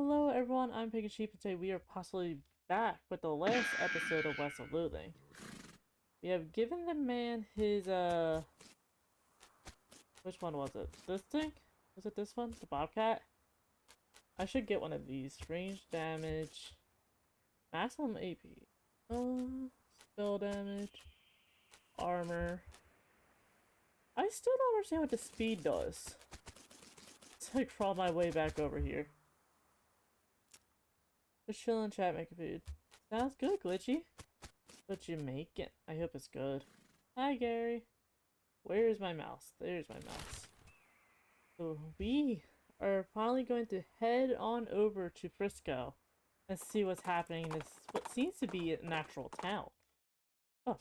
Hello everyone, I'm PaganSheep, and today we are possibly back with the last episode of West of Loathing. We have given the man his, which one was it? This thing? Was it this one? The Bobcat? I should get one of these. Range damage. Maximum AP. Spell damage. Armor. I still don't understand what the speed does. So I crawl my way back over here. Just chill in chat, making food. Sounds good, Glitchy. What you making? I hope it's good. Hi, Gary. Where's my mouse? There's my mouse. So we are finally going to head on over to Frisco and see what's happening in this, what seems to be an actual town. Oh.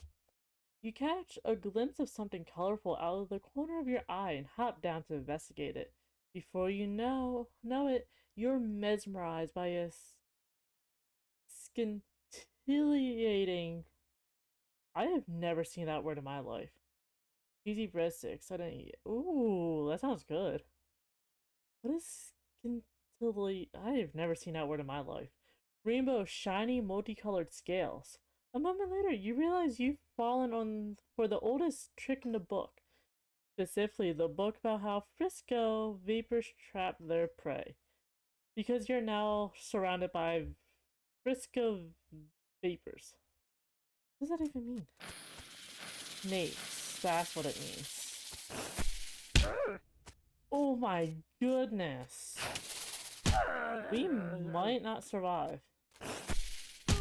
You catch a glimpse of something colorful out of the corner of your eye and hop down to investigate it. Before you know it, you're mesmerized by a scintillating. I have never seen that word in my life. Cheesy breadsticks. I didn't eat it. Ooh, that sounds good. What is scintillate? I have never seen that word in my life. Rainbow, shiny, multicolored scales. A moment later, you realize you've fallen on for the oldest trick in the book. Specifically, the book about how Frisco vapors trap their prey. Because you're now surrounded by Frisco vapors. What does that even mean? Nates. That's what it means. Oh my goodness. We might not survive.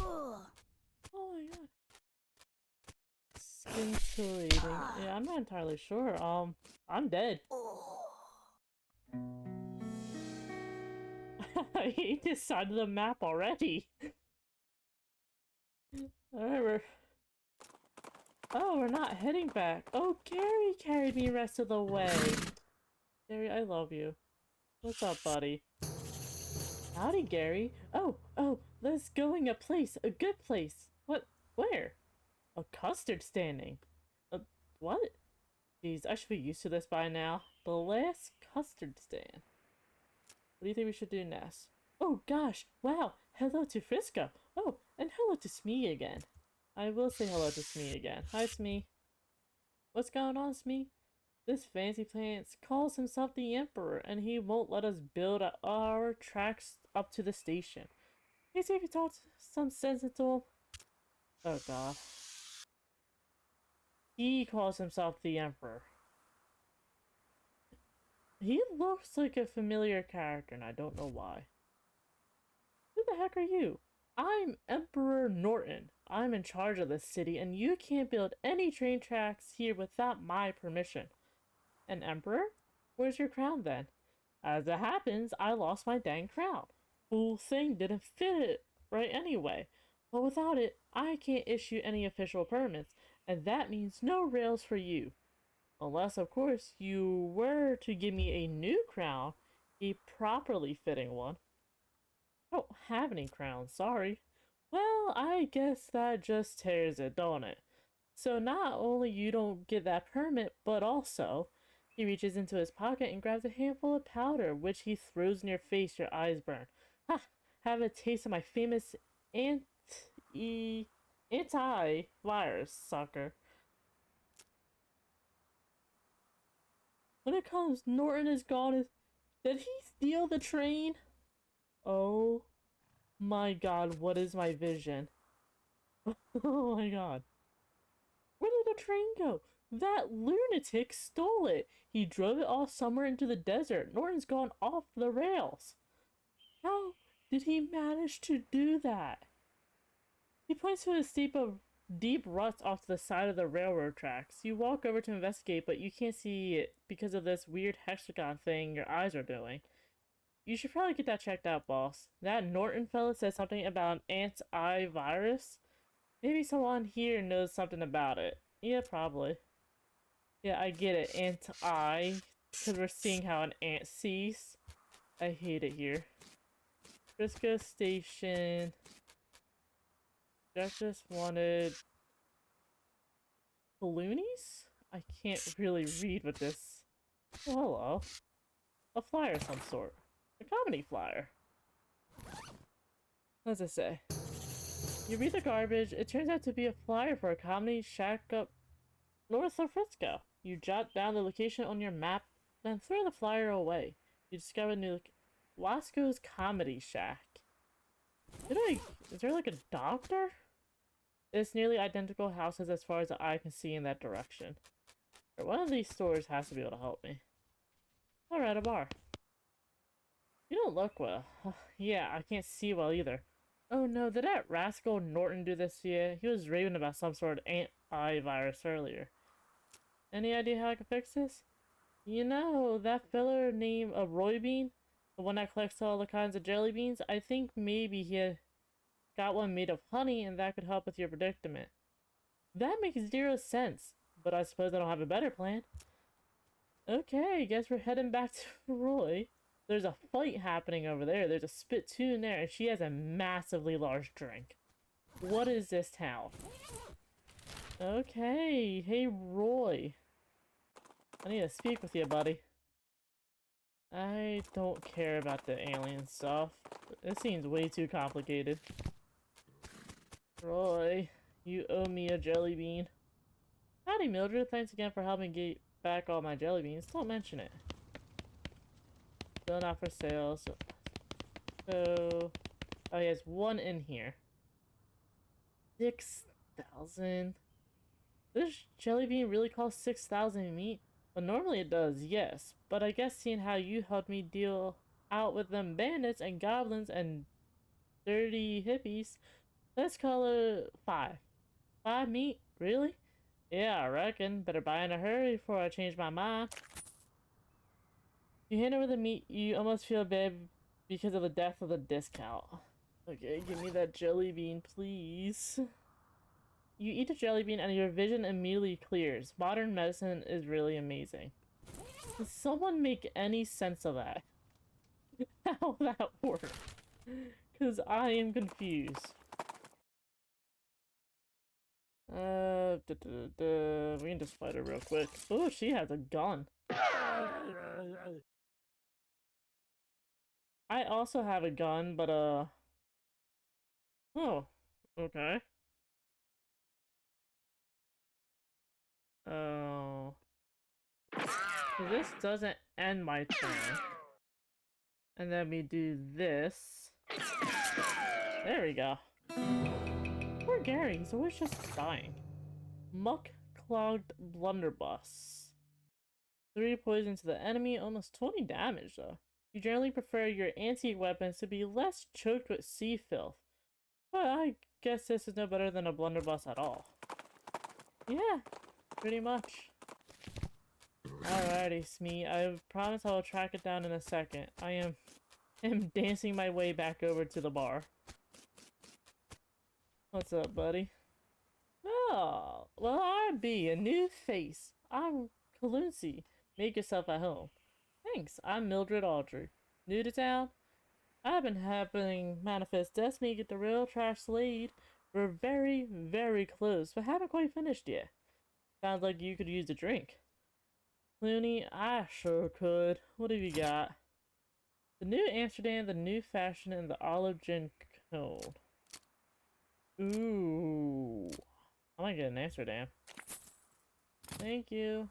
Oh my god. Scintillating. Yeah, I'm not entirely sure. I'm dead. I hate this side of the map already. Alright, we're not heading back. Oh, Gary carried me rest of the way. Gary, I love you. What's up, buddy? Howdy, Gary. Oh, let's going a place. A good place. What? Where? A custard standing. What? Jeez, I should be used to this by now. The last custard stand. What do you think we should do next? Oh gosh, wow, hello to Frisco. Oh, and hello to Smee again. I will say hello to Smee again. Hi, Smee. What's going on, Smee? This fancy plant calls himself the Emperor, and he won't let us build our tracks up to the station. Can you see if you talk some sense into him? Oh god. He calls himself the Emperor. He looks like a familiar character, and I don't know why. Who the heck are you? I'm Emperor Norton. I'm in charge of this city, and you can't build any train tracks here without my permission. An emperor? Where's your crown then? As it happens, I lost my dang crown. Whole thing didn't fit it right anyway. But without it, I can't issue any official permits, and that means no rails for you. Unless, of course, you were to give me a new crown, a properly fitting one. I don't have any crowns, sorry. Well, I guess that just tears it, don't it? So not only you don't get that permit, but also, he reaches into his pocket and grabs a handful of powder, which he throws in your face. Your eyes burn. Ha! Have a taste of my famous anti-virus, sucker. When it comes, Norton is gone. Did he steal the train? Oh my god, what is my vision? Oh my god. Where did the train go? That lunatic stole it. He drove it off somewhere into the desert. Norton's gone off the rails. How did he manage to do that? He points to a deep ruts off to the side of the railroad tracks. You walk over to investigate, but you can't see it because of this weird hexagon thing your eyes are doing. You should probably get that checked out, boss. That Norton fella said something about an antivirus. Maybe someone here knows something about it. Yeah, probably. Yeah, I get it. Anti, because we're seeing how an ant sees. I hate it here. Frisco Station. Jack just wanted balloonies? I can't really read with this. Oh, hello. A flyer of some sort. A comedy flyer. What's it say? You read the garbage, it turns out to be a flyer for a comedy shack up north of Frisco. You jot down the location on your map, then throw the flyer away. You discover a new Wasco's Comedy Shack. Is there like a doctor? It's nearly identical houses as far as the eye can see in that direction. One of these stores has to be able to help me. Alright, a bar. You don't look well. Yeah, I can't see well either. Oh no, did that rascal Norton do this to you? He was raving about some sort of ant-eye virus earlier. Any idea how I can fix this? You know, that fella named Roy Bean? The one that collects all the kinds of jelly beans? I think maybe he got one made of honey and that could help with your predicament. That makes zero sense, but I suppose I don't have a better plan. Okay, guess we're heading back to Roy. There's a fight happening over there. There's a spittoon there, and she has a massively large drink. What is this town? Okay, hey Roy. I need to speak with you, buddy. I don't care about the alien stuff. It seems way too complicated. Roy, you owe me a jelly bean. Howdy, Mildred. Thanks again for helping get back all my jelly beans. Don't mention it. Still not for sale, so... Oh, he has one in here. 6,000. This jelly bean really costs 6,000 meat? Well, normally it does, yes. But I guess seeing how you helped me deal out with them bandits and goblins and dirty hippies, let's call it 5. 5 meat? Really? Yeah, I reckon. Better buy in a hurry before I change my mind. You hand over the meat, you almost feel bad because of the death of the discount. Okay, give me that jelly bean, please. You eat a jelly bean and your vision immediately clears. Modern medicine is really amazing. Does someone make any sense of that? How that works? Because I am confused. We can just fight her real quick. Oh, she has a gun. I also have a gun, but, oh, okay. Oh. So this doesn't end my turn. And then we do this. There we go. Poor Gary, he's always just dying. Muck-clogged blunderbuss. 3 poison to the enemy, almost 20 damage though. You generally prefer your antique weapons to be less choked with sea filth. But I guess this is no better than a blunderbuss at all. Yeah, pretty much. Alrighty, Smee. I promise I will track it down in a second. I am dancing my way back over to the bar. What's up, buddy? Oh, well, a new face. I'm Kalunsi. Make yourself at home. Thanks, I'm Mildred Audrey. New to town? I've been helping Manifest Destiny get the real trash laid. We're very, very close, but haven't quite finished yet. Sounds like you could use a drink. Clooney, I sure could. What have you got? The New Amsterdam, the New Fashion, and the Olive Gin Cone. Ooh. I might get an Amsterdam. Thank you.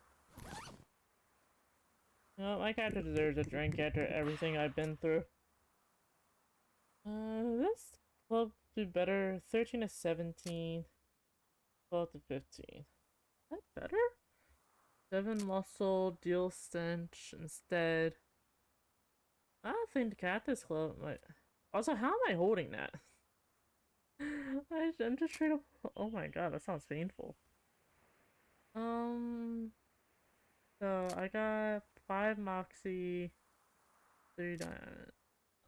No, my character deserves a drink after everything I've been through. This club do better. 13 to 17. 12 to 15. Is that better? 7 muscle, deal stench instead. I don't think the Cactus Club might... Also, how am I holding that? I'm just trying to... Oh my god, that sounds painful. So I got 5 Moxie, 3 diamond.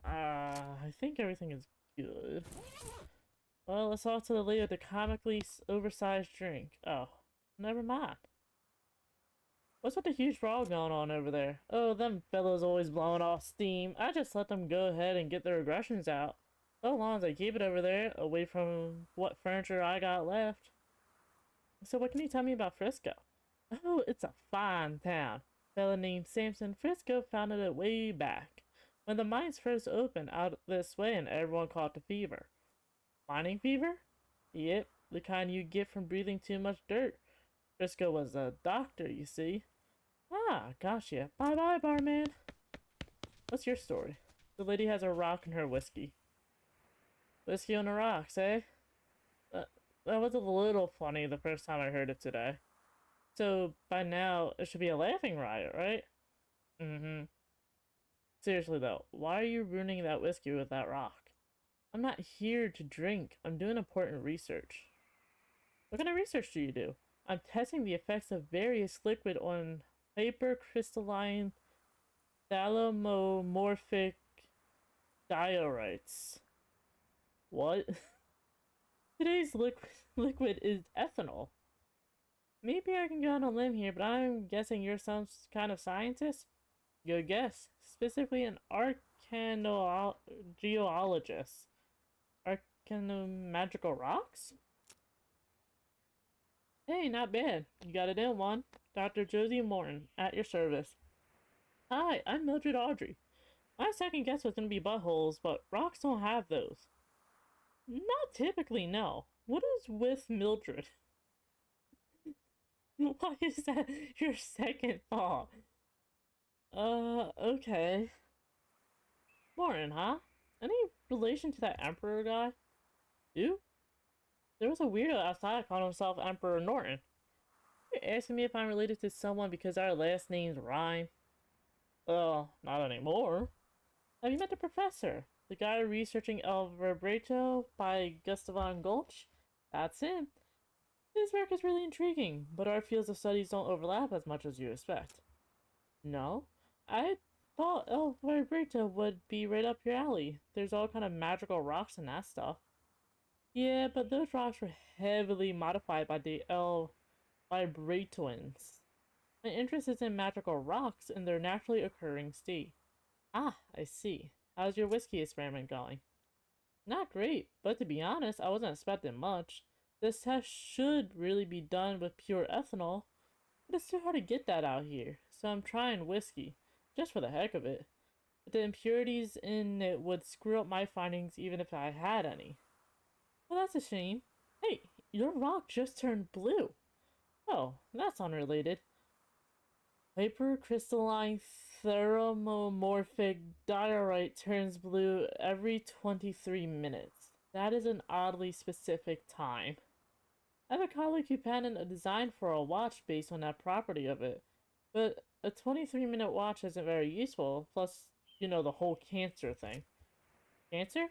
I think everything is good. Well, let's off to the lady with the comically oversized drink. Oh, never mind. What's with the huge brawl going on over there? Oh, them fellows always blowing off steam. I just let them go ahead and get their aggressions out. So long as I keep it over there, away from what furniture I got left. So what can you tell me about Frisco? Oh, it's a fine town. A fella named Samson Frisco founded it way back, when the mines first opened out this way and everyone caught the fever. Mining fever? Yep, the kind you get from breathing too much dirt. Frisco was a doctor, you see. Ah, gotcha. Bye-bye, barman. What's your story? The lady has a rock in her whiskey. Whiskey on the rocks, eh? Uh, that was a little funny the first time I heard it today. So, by now, it should be a laughing riot, right? Mm-hmm. Seriously though, why are you ruining that whiskey with that rock? I'm not here to drink. I'm doing important research. What kind of research do you do? I'm testing the effects of various liquid on hypercrystalline thalomorphic diorites. What? Today's liquid is ethanol. Maybe I can go on a limb here, but I'm guessing you're some kind of scientist? Good guess. Specifically an archaeologist. Archaeomagical rocks? Hey, not bad. You got it in one. Dr. Josie Morton, at your service. Hi, I'm Mildred Audrey. My second guess was gonna be buttholes, but rocks don't have those. Not typically, no. What is with Mildred? Why is that your second thought? Okay. Morton, huh? Any relation to that Emperor guy? You? There was a weirdo outside calling himself Emperor Norton. You're asking me if I'm related to someone because our last names rhyme? Well, not anymore. Have you met the professor? The guy researching El Vibrato by Gustav Gulch? That's him. His work is really intriguing, but our fields of studies don't overlap as much as you expect. No? I thought El Vibrato would be right up your alley. There's all kind of magical rocks and that stuff. Yeah, but those rocks were heavily modified by the El Vibratoans. My interest is in magical rocks in their naturally occurring state. Ah, I see. How's your whiskey experiment going? Not great, but to be honest, I wasn't expecting much. This test should really be done with pure ethanol, but it's too hard to get that out here, so I'm trying whiskey, just for the heck of it. But the impurities in it would screw up my findings even if I had any. Well, that's a shame. Hey, your rock just turned blue. Oh, that's unrelated. Hypercrystalline thermomorphic diorite turns blue every 23 minutes. That is an oddly specific time. I have a colleague who patented a design for a watch based on that property of it, but a 23-minute watch isn't very useful, plus, you know, the whole cancer thing. Cancer?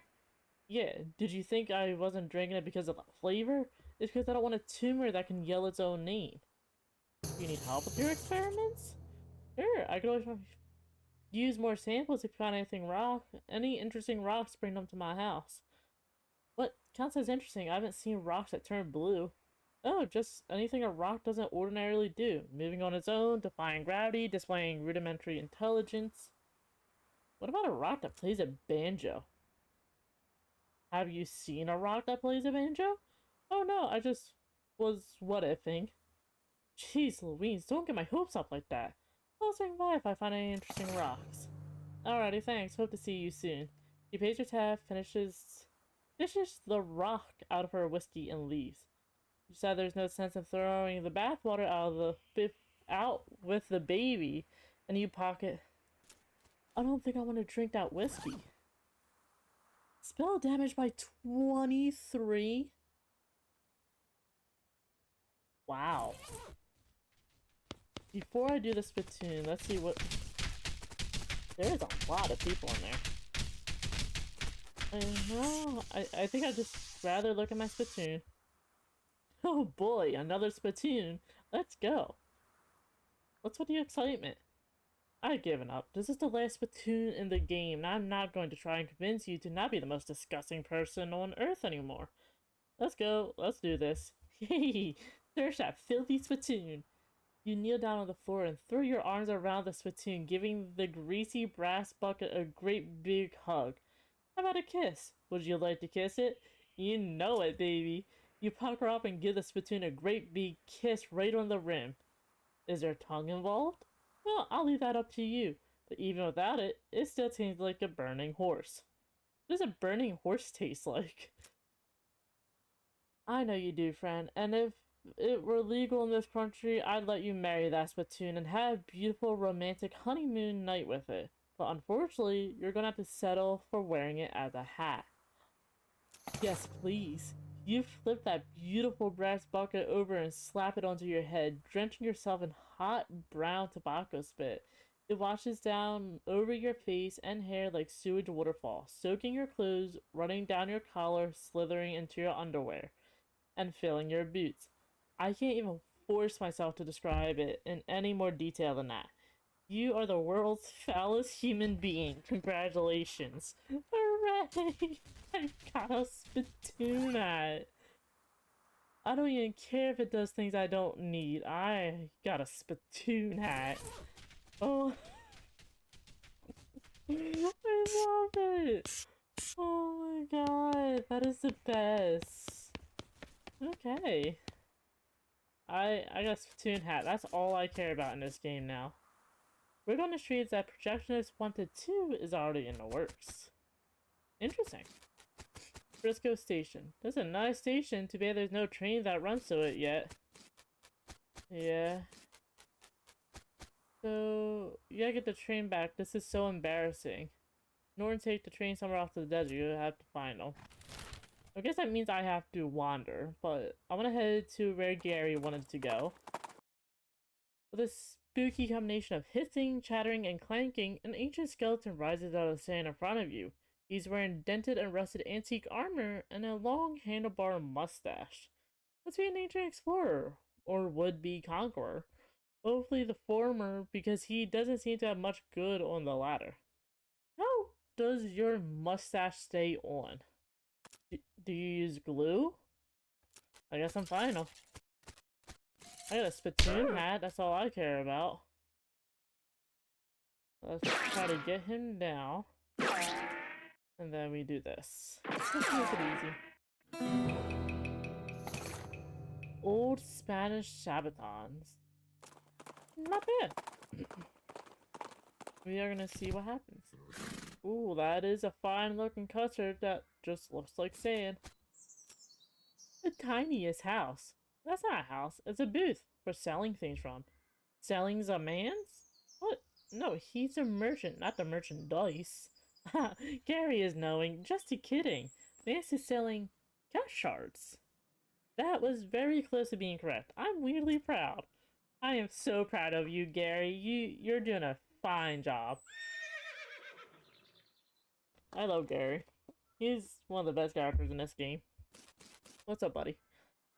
Yeah, did you think I wasn't drinking it because of the flavor? It's because I don't want a tumor that can yell its own name. You need help with your experiments? Sure, I could always use more samples if you find any interesting rocks, bring them to my house. What counts as interesting? I haven't seen rocks that turn blue. Oh, just anything a rock doesn't ordinarily do. Moving on its own, defying gravity, displaying rudimentary intelligence. What about a rock that plays a banjo? Have you seen a rock that plays a banjo? Oh no, I just was what-ifing. Jeez Louise, don't get my hopes up like that. I'll swing by if I find any interesting rocks. Alrighty, thanks. Hope to see you soon. He pays her tab, fishes the rock out of her whiskey, and leaves. You said there's no sense in throwing the bathwater out with the baby, and you pocket. I don't think I want to drink that whiskey. Spell damage by 23? Wow. Before I do the spittoon, let's see what... There is a lot of people in there. No, I think I'd just rather look at my spittoon. Oh boy, another spittoon. Let's go. What's with the excitement? I've given up. This is the last spittoon in the game, and I'm not going to try and convince you to not be the most disgusting person on Earth anymore. Let's go. Let's do this. Hey, search that filthy spittoon. You kneel down on the floor and throw your arms around the spittoon, giving the greasy brass bucket a great big hug. How about a kiss? Would you like to kiss it? You know it, baby. You pucker up and give the spittoon a great big kiss right on the rim. Is there tongue involved? Well, I'll leave that up to you. But even without it, it still tastes like a burning horse. What does a burning horse taste like? I know you do, friend, and if it were legal in this country, I'd let you marry that spittoon and have a beautiful romantic honeymoon night with it. But unfortunately, you're gonna have to settle for wearing it as a hat. Yes, please. You flip that beautiful brass bucket over and slap it onto your head, drenching yourself in hot brown tobacco spit. It washes down over your face and hair like sewage waterfall, soaking your clothes, running down your collar, slithering into your underwear, and filling your boots. I can't even force myself to describe it in any more detail than that. You are the world's foulest human being. Congratulations. Hooray! I got a spittoon hat. I don't even care if it does things I don't need. I got a spittoon hat. Oh, I love it. Oh my god, that is the best. Okay. I got a spittoon hat. That's all I care about in this game now. We're on the streets that Projectionist Wanted 2 is already in the works. Interesting. Frisco Station. That's a nice station. Too bad there's no train that runs to it yet. Yeah. So, you gotta get the train back. This is so embarrassing. In order to take the train somewhere off to the desert, you have to find them. I guess that means I have to wander, but I want to head to where Gary wanted to go. With a spooky combination of hissing, chattering, and clanking, an ancient skeleton rises out of the sand in front of you. He's wearing dented and rusted antique armor and a long handlebar mustache. Let's be an ancient explorer, or would-be conqueror. Hopefully the former, because he doesn't seem to have much good on the latter. How does your mustache stay on? Do you use glue? I guess I'm fine. I got a spittoon hat, that's all I care about. Let's try to get him down. And then we do this. Let's make it easy. Old Spanish Sabatons. Not bad. We are gonna see what happens. Ooh, that is a fine looking custard that just looks like sand. The tiniest house. That's not a house, it's a booth for selling things from. Selling's a man's? What? No, he's a merchant, not the merchandise. Gary is knowing, just a kidding. Vance is selling cash shards. That was very close to being correct. I'm weirdly proud. I am so proud of you, Gary. You're doing a fine job. I love Gary. He's one of the best characters in this game. What's up, buddy?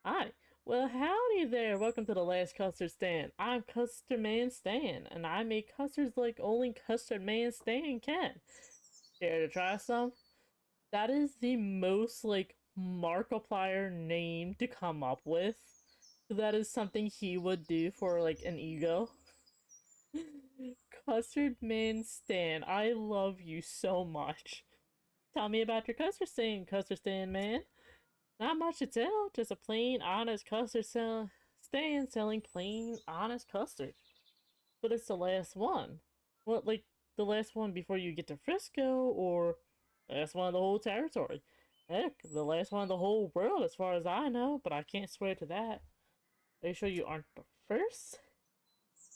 Hi. Well, howdy there. Welcome to the last custard stand. I'm Custard Man Stan, and I make custards like only Custard Man Stan can. Care to try some? That is the most, like, Markiplier name to come up with. That is something he would do for, like, an ego. Custard Man Stan, I love you so much. Tell me about your custard stand, Custard Stand Man. Not much to tell, just a plain, honest custard stand selling plain, honest custard. But it's the last one. What, like, the last one before you get to Frisco, or the last one of the whole territory? Heck, the last one of the whole world as far as I know, but I can't swear to that. Are you sure you aren't the first?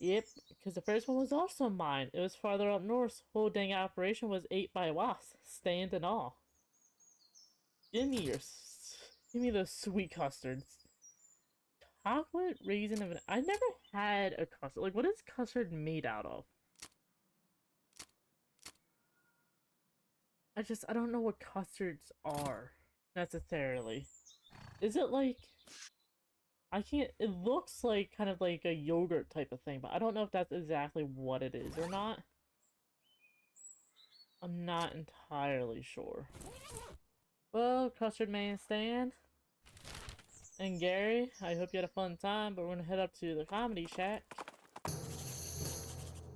Yep, because the first one was also mine. It was farther up north. Whole dang operation was ate by wasps, stand and all. Give me those sweet custards. Chocolate, raisin, and I never had a custard. Like, what is custard made out of? I don't know what custards are, necessarily. Is it like... I can't... It looks like, kind of like a yogurt type of thing, but I don't know if that's exactly what it is or not. I'm not entirely sure. Well, Custard Man Stan and Gary, I hope you had a fun time, but we're gonna head up to the Comedy Shack.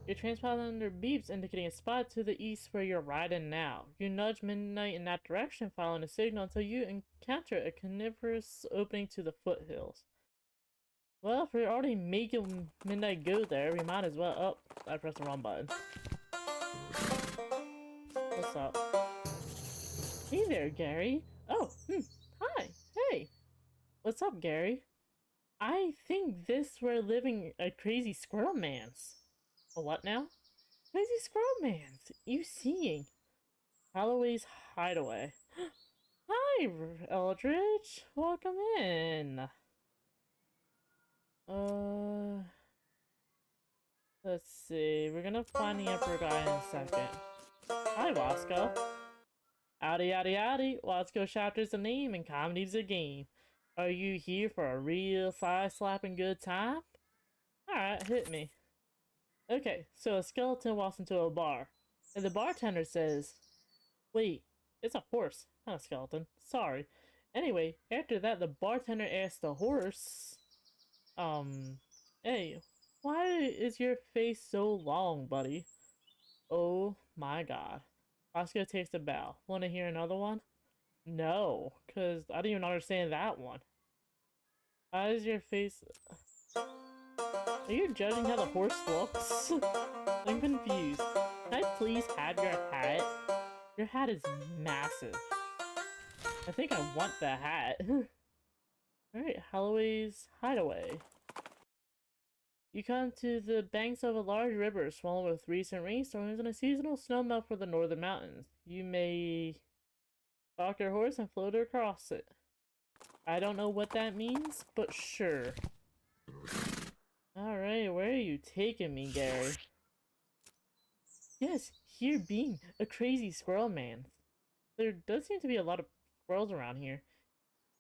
Your transponder beeps indicating a spot to the east where you're riding now. You nudge Midnight in that direction, following the signal until you encounter a carnivorous opening to the foothills. Well, if we're already making Midnight go there, we might as well... Oh, I pressed the wrong button. What's up? Hey there, Gary. Oh, hi. Hey. What's up, Gary? I think this we're living a crazy squirrel man's. A what now? Crazy squirrel man's. You seeing? Holloway's hideaway. Hi, Eldridge. Welcome in. Uh, let's see. We're gonna find the Emperor guy in a second. Hi, Wasco. Howdy, howdy, howdy. Wasco chapter's a name and comedy's a game. Are you here for a real thigh-slapping good time? Alright, hit me. Okay, so a skeleton walks into a bar, and the bartender says, wait, it's a horse, not a skeleton. Sorry. Anyway, after that, the bartender asked the horse, hey, why is your face so long, buddy? Oh my god. Oscar takes a bow. Want to hear another one? No, because I didn't even understand that one. Why is your face... Are you judging how the horse looks? I'm confused. Can I please have your hat? Your hat is massive. I think I want the hat. Alright, Holloway's hideaway. You come to the banks of a large river swollen with recent rainstorms and a seasonal snowmelt for the northern mountains. You may dock your horse and float across it. I don't know what that means, but sure. Alright, where are you taking me, Gary? Yes, here being a crazy squirrel man. There does seem to be a lot of squirrels around here.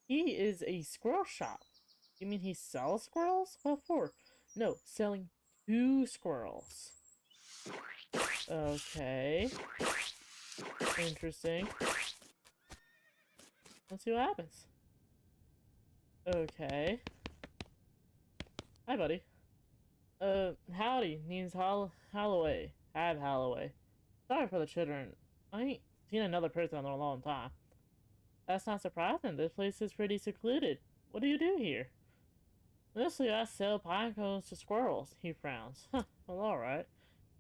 He is a squirrel shop. You mean he sells squirrels? What for? No, selling 2 squirrels. Okay. Interesting. Let's see what happens. Okay. Hi, buddy. Howdy. Name's Holloway. Have Holloway. Sorry for the children. I ain't seen another person in a long time. That's not surprising. This place is pretty secluded. What do you do here? Mostly I sell pine cones to squirrels. He frowns. Huh, well, alright.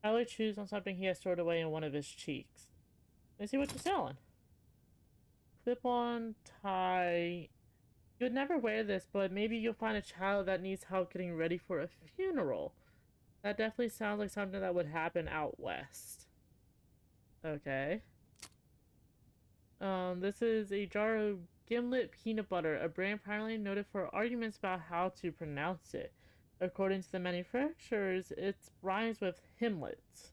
Holloway chews on something he has stored away in one of his cheeks. Let's see what you're selling. Clip-on tie. You would never wear this, but maybe you'll find a child that needs help getting ready for a funeral. That definitely sounds like something that would happen out west. Okay. This is a jar of gimlet peanut butter, a brand primarily noted for arguments about how to pronounce it. According to the manufacturers, it rhymes with himlet.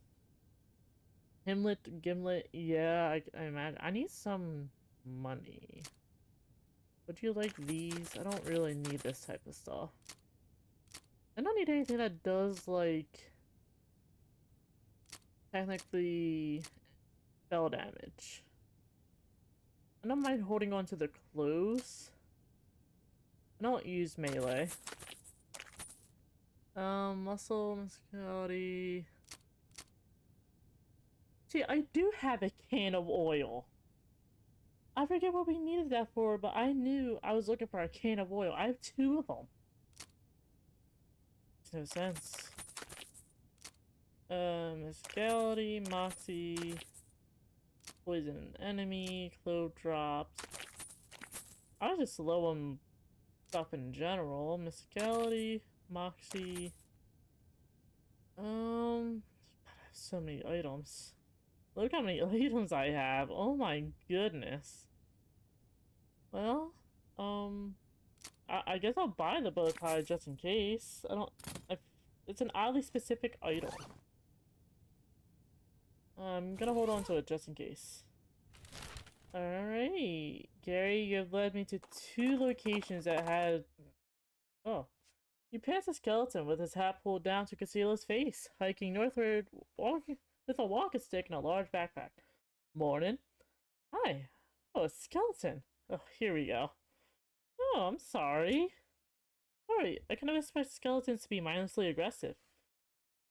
Himlet, gimlet, yeah, I imagine. I need some money. Would you like these? I don't really need this type of stuff. I don't need anything that does, like, technically spell damage. I don't mind holding on to the clothes. I don't use melee. Muscle, muscularity. See, I do have a can of oil. I forget what we needed that for, but I knew I was looking for a can of oil. I have 2 of them. Makes no sense. Muscularity, moxie, poison enemy, clove drops. I was just low on stuff in general. Musicality, moxie. I have so many items. Look how many items I have. Oh my goodness. Well, I guess I'll buy the bow tie just in case. It's an oddly specific item. I'm gonna hold on to it just in case. Alright, Gary, you have led me to 2 locations that had... Oh. You pass a skeleton with his hat pulled down to conceal his face, hiking northward, walking with a walking stick and a large backpack. Morning. Hi. Oh, a skeleton. Oh, here we go. Oh, I'm sorry. Sorry, I kind of expect skeletons to be mindlessly aggressive.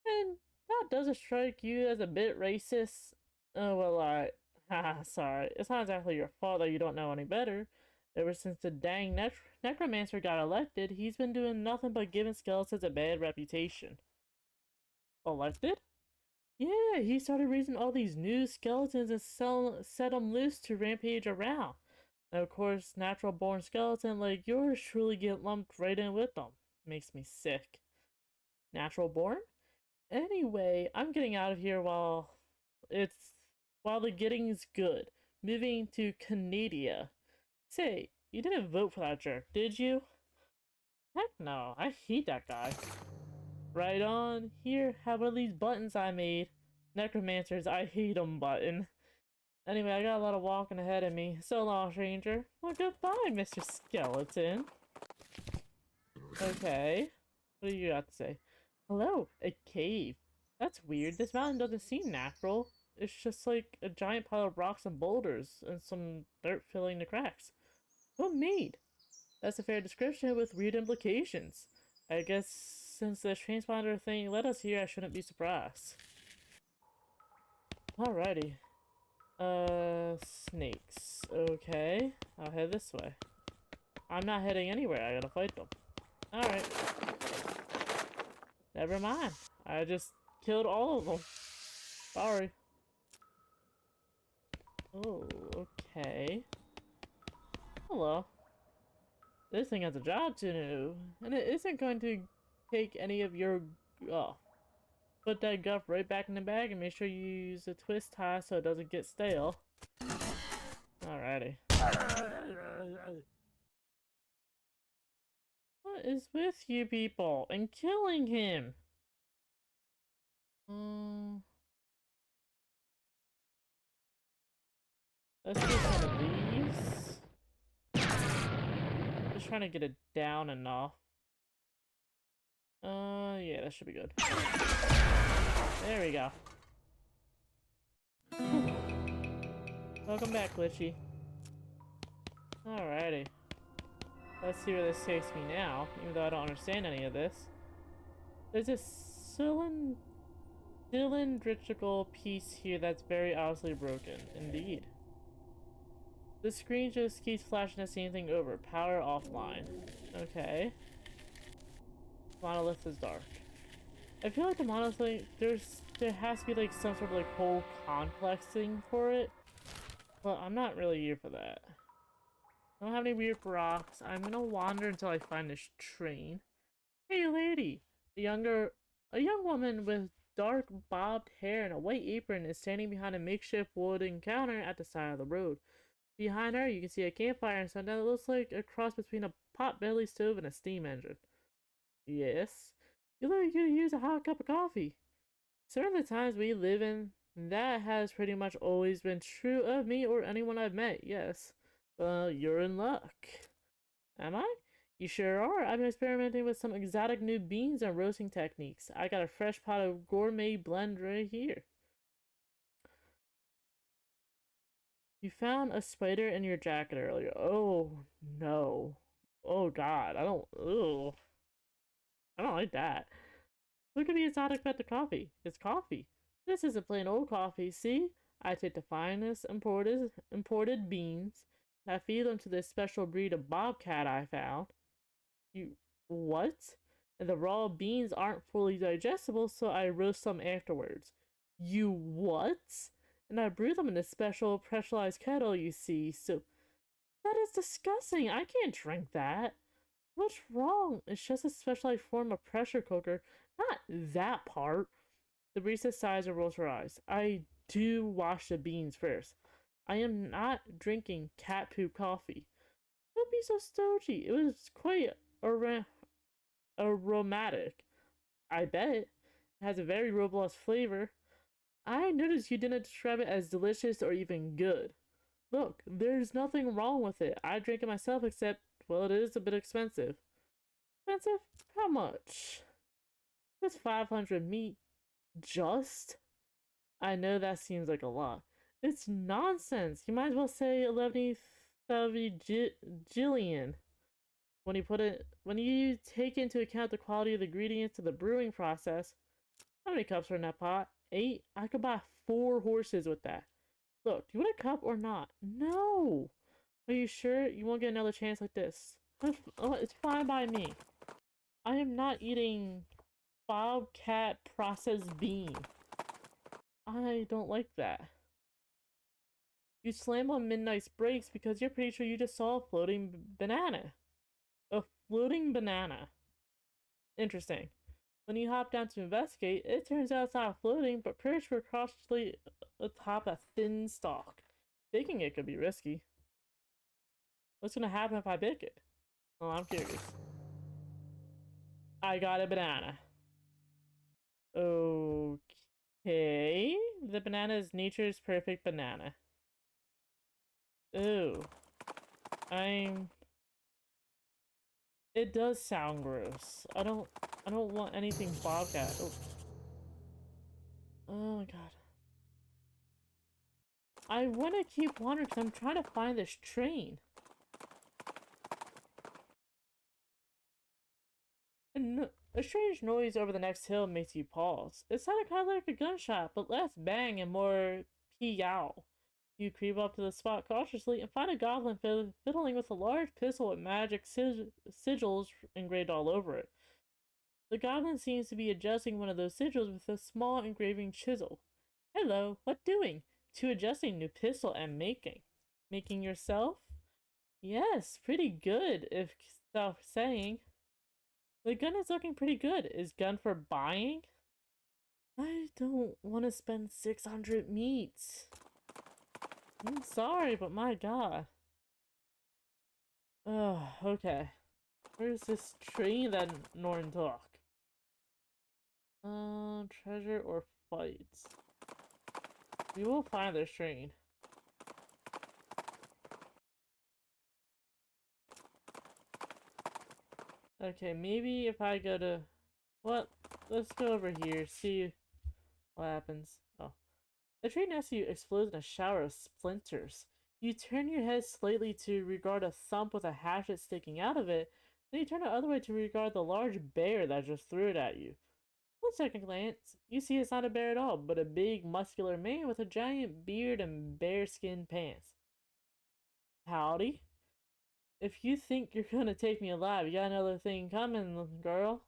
And that doesn't strike you as a bit racist? Oh, well, haha, sorry. It's not exactly your fault that you don't know any better. Ever since the dang necromancer got elected, he's been doing nothing but giving skeletons a bad reputation. Elected? Yeah, he started raising all these new skeletons and set them loose to rampage around. And of course, natural born skeleton like yours truly get lumped right in with them. Makes me sick. Natural born? Anyway, I'm getting out of here it's while the getting's good. Moving to Canada. Say, you didn't vote for that jerk, did you? Heck no, I hate that guy. Right on. Here, have one of these buttons I made. Necromancers, I hate them button. Anyway, I got a lot of walking ahead of me. So long, stranger. Well, goodbye, Mr. Skeleton. Okay. What do you got to say? Hello, a cave. That's weird. This mountain doesn't seem natural. It's just like a giant pile of rocks and boulders and some dirt filling the cracks. Homemade. That's a fair description with weird implications. I guess since the transponder thing led us here, I shouldn't be surprised. Alrighty. Snakes. Okay. I'll head this way. I'm not heading anywhere. I gotta fight them. Alright. Never mind. I just killed all of them. Sorry. Oh, okay. Hello. This thing has a job to do, and it isn't going to take any of your... Oh. Put that guff right back in the bag and make sure you use a twist tie so it doesn't get stale. Alrighty. What is with you people and killing him? Let's do some of these. Just trying to get it down enough. Yeah, that should be good. There we go. Welcome back, Glitchy. Alrighty. Let's see where this takes me now, even though I don't understand any of this. There's a cylindrical piece here that's very obviously broken. Indeed. The screen just keeps flashing the same thing over. Power offline. Okay. Monolith is dark. I feel like the monolith, there has to be like some sort of like whole complex thing for it. But I'm not really here for that. I don't have any weird rocks. I'm gonna wander until I find this train. Hey lady! A young woman with dark bobbed hair and a white apron is standing behind a makeshift wooden counter at the side of the road. Behind her, you can see a campfire and something that looks like a cross between a pot-belly stove and a steam engine. Yes? You look like you could use a hot cup of coffee. Certain the times we live in, that has pretty much always been true of me or anyone I've met, yes. Well, you're in luck. Am I? You sure are. I've been experimenting with some exotic new beans and roasting techniques. I got a fresh pot of gourmet blend right here. You found a spider in your jacket earlier. Oh, no. Oh, God. I don't like that. Look at the exotic pet to coffee. It's coffee. This isn't plain old coffee, see? I take the finest imported beans, and I feed them to this special breed of bobcat I found. You... what? And the raw beans aren't fully digestible, so I roast them afterwards. You what? And I brew them in a special pressurized kettle, you see, so... That is disgusting! I can't drink that! What's wrong? It's just a specialized form of pressure cooker. Not that part. The barista sighs and rolls her eyes. I do wash the beans first. I am not drinking cat poop coffee. Don't be so stodgy. It was quite aromatic. I bet. It has a very robust flavor. I noticed you didn't describe it as delicious or even good. Look, there's nothing wrong with it. I drink it myself, except, well, it is a bit expensive. Expensive? How much? Just 500 meat. Just? I know that seems like a lot. It's nonsense. You might as well say 11 Jillian. When you take into account the quality of the ingredients of the brewing process, how many cups are in that pot? 8? I could buy 4 horses with that. Look, do you want a cup or not? No! Are you sure you won't get another chance like this? It's fine by me. I am not eating bobcat processed bean. I don't like that. You slam on Midnight's brakes because you're pretty sure you just saw a floating banana. A floating banana. Interesting. When you hop down to investigate, it turns out it's not floating, but perched cautiously atop a thin stalk. Picking it could be risky. What's gonna happen if I pick it? Oh, I'm curious. I got a banana. Okay. The banana is nature's perfect banana. Ooh. It does sound gross. I don't want anything bobcat. Oh. Oh my god. I want to keep wandering because I'm trying to find this train. A strange noise over the next hill makes you pause. It sounded kind of like a gunshot, but less bang and more pee-yow. You creep up to the spot cautiously and find a goblin fiddling with a large pistol with magic sigils engraved all over it. The goblin seems to be adjusting one of those sigils with a small engraving chisel. Hello, what doing? To adjusting new pistol and making. Making yourself? Yes, pretty good, if self-saying. The gun is looking pretty good. Is gun for buying? I don't want to spend 600 meats. I'm sorry, but my god. Oh, okay. Where's this train that Norton took? Treasure or fights? We will find this train. Okay, maybe if I go to... What? Let's go over here, see what happens. Oh. The train next to you explodes in a shower of splinters. You turn your head slightly to regard a thump with a hatchet sticking out of it, then you turn the other way to regard the large bear that just threw it at you. One second glance, you see it's not a bear at all, but a big, muscular man with a giant beard and bearskin pants. Howdy. If you think you're gonna take me alive, you got another thing coming, girl.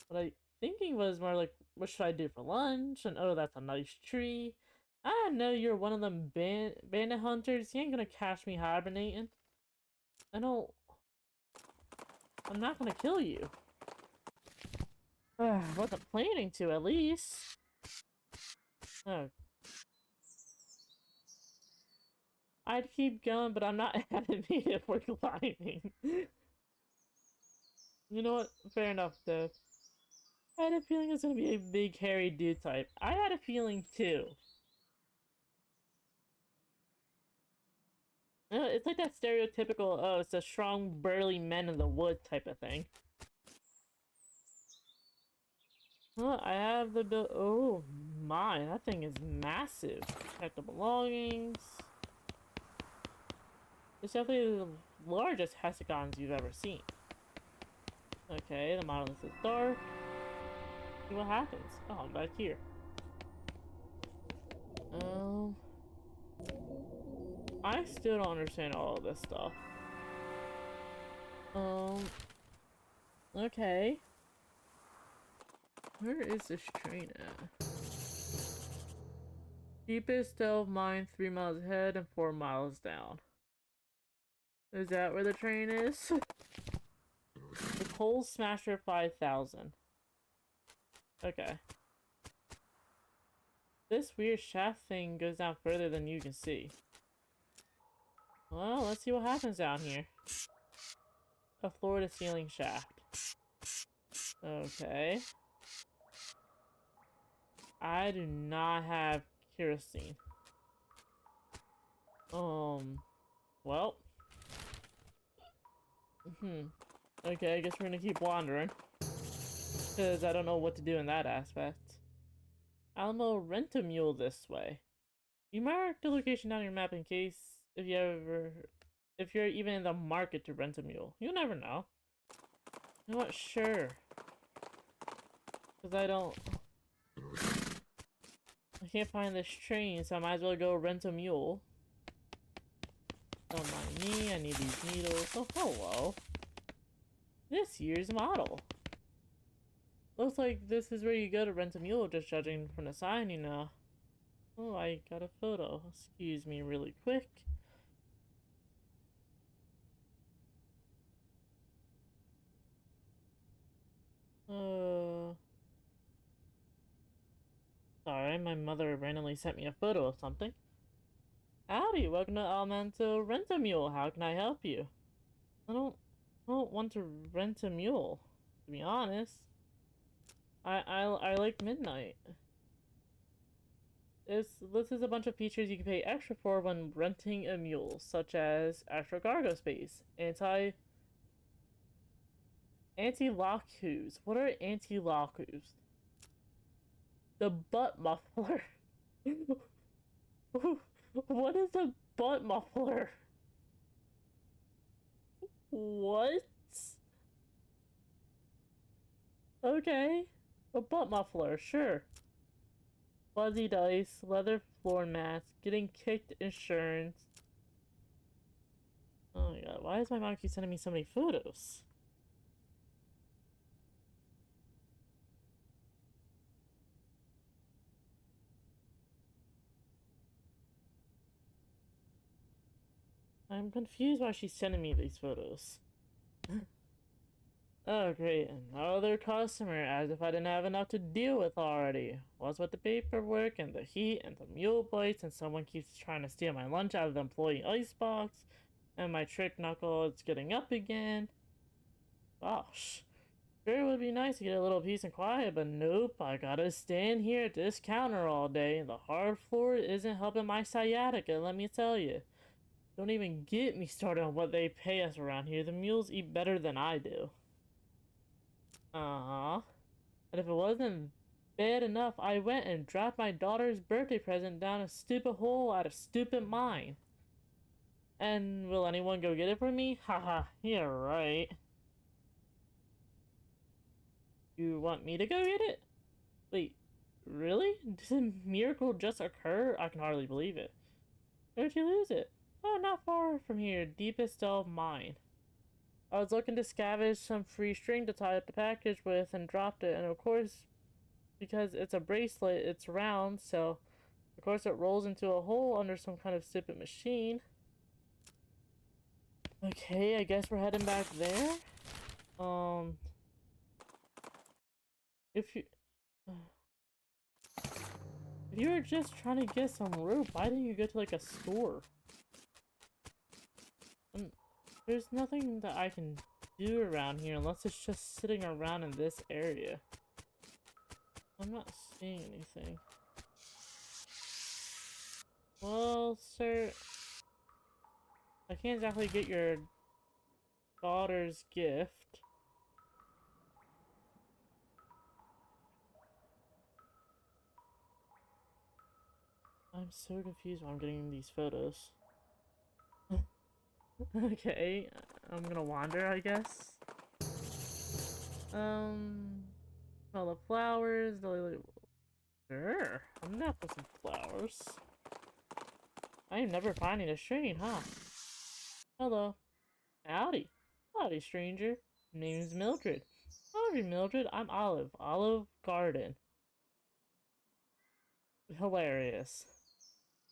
What I thinking was more like, what should I do for lunch? And oh, that's a nice tree. I know you're one of them bandit hunters. You ain't gonna catch me hibernating. I'm not gonna kill you. Wasn't planning to, at least. Oh. I'd keep going, but I'm not animated for climbing. You know what? Fair enough, though. I had a feeling it was gonna be a big, hairy dude type. I had a feeling, too. It's like that stereotypical, oh, it's a strong, burly men in the wood type of thing. Well, I have the bill. Oh my, that thing is massive. Check the belongings. It's definitely the largest hexagons you've ever seen. Okay, the monolith is dark. See what happens. Oh, I'm back here. I still don't understand all of this stuff. Okay. Where is this train at? Deepest delve mine 3 miles ahead and 4 miles down. Is that where the train is? The Coal Smasher 5000. Okay. This weird shaft thing goes down further than you can see. Well, let's see what happens down here. A floor-to-ceiling shaft. Okay. I do not have kerosene. Well. Okay, I guess we're gonna keep wandering. Because I don't know what to do in that aspect. Alamo, rent a mule this way. You mark the location on your map in case if you're even in the market to rent a mule. You never know. You know what? Sure. Because I can't find this train, so I might as well go rent a mule. Don't mind me, I need these needles. Oh, hello. This year's model. Looks like this is where you go to rent a mule, just judging from the sign, you know. Oh, I got a photo. Excuse me really quick. Sorry, my mother randomly sent me a photo of something. Howdy, welcome to Elemento Rent-A-Mule. How can I help you? I don't want to rent a mule, to be honest. I like midnight. This is a bunch of features you can pay extra for when renting a mule, such as extra cargo space, anti-lock hooves. What are anti-lock hooves? The butt muffler. What is a butt muffler? What? Okay. A butt muffler, sure. Fuzzy dice, leather floor mats, getting kicked insurance. Oh my god, why is my mom keep sending me so many photos? I'm confused why she's sending me these photos. Oh great, another customer, as if I didn't have enough to deal with already. What's with the paperwork and the heat and the mule bites, and someone keeps trying to steal my lunch out of the employee icebox, and my trick knuckle is getting up again. Gosh. Sure, it would be nice to get a little peace and quiet, but nope, I gotta stand here at this counter all day. The hard floor isn't helping my sciatica, let me tell you. Don't even get me started on what they pay us around here. The mules eat better than I do. Uh-huh. And if it wasn't bad enough, I went and dropped my daughter's birthday present down a stupid hole at a stupid mine. And will anyone go get it for me? Haha, yeah, right. You want me to go get it? Wait, really? Did a miracle just occur? I can hardly believe it. Where'd you lose it? Oh, not far from here. Deepest delve mine. I was looking to scavenge some free string to tie up the package with and dropped it. And of course, because it's a bracelet, it's round, so of course it rolls into a hole under some kind of stupid machine. Okay, I guess we're heading back there. If you... If you were just trying to get some rope, why didn't you go to like a store? There's nothing that I can do around here unless it's just sitting around in this area. I'm not seeing anything. Well, sir, I can't exactly get your daughter's gift. I'm so confused why I'm getting these photos. Okay, I'm gonna wander, I guess. All the flowers, Sure, I'm not for some flowers. I am never finding a string, huh? Hello. Howdy. Howdy, stranger. Name's Mildred. Howdy, Mildred. I'm Olive. Olive Garden. Hilarious.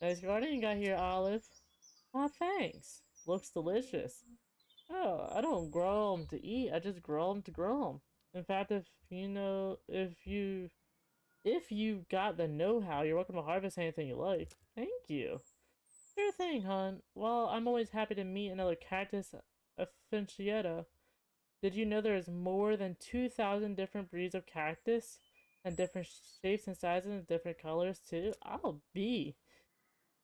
Nice garden you got here, Olive. Aw, thanks. Looks delicious. Oh, I don't grow 'em to eat. I just grow 'em to grow 'em. In fact, if you got the know-how, you're welcome to harvest anything you like. Thank you. Sure thing, hon. Well, I'm always happy to meet another cactus aficionado. Did you know there's more than 2,000 different breeds of cactus? And different shapes and sizes and different colors too? I'll be.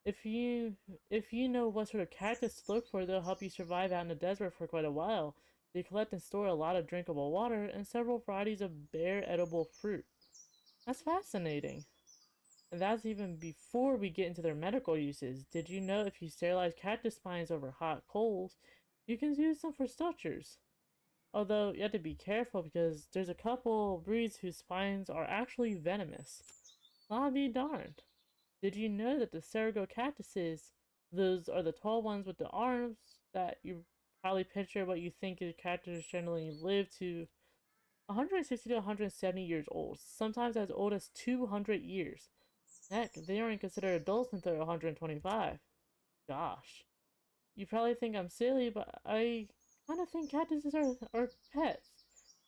If you if you know what sort of cactus to look for, they'll help you survive out in the desert for quite a while. They collect and store a lot of drinkable water and several varieties of bare edible fruit. That's fascinating. And that's even before we get into their medical uses. Did you know if you sterilize cactus spines over hot coals, you can use them for structures? Although, you have to be careful because there's a couple breeds whose spines are actually venomous. I'll be darned. Did you know that the Cerigo cactuses, those are the tall ones with the arms that you probably picture what you think is cactus generally live to 160 to 170 years old, sometimes as old as 200 years. Heck, they aren't considered adults until they're 125. Gosh. You probably think I'm silly, but I kind of think cactuses are pets.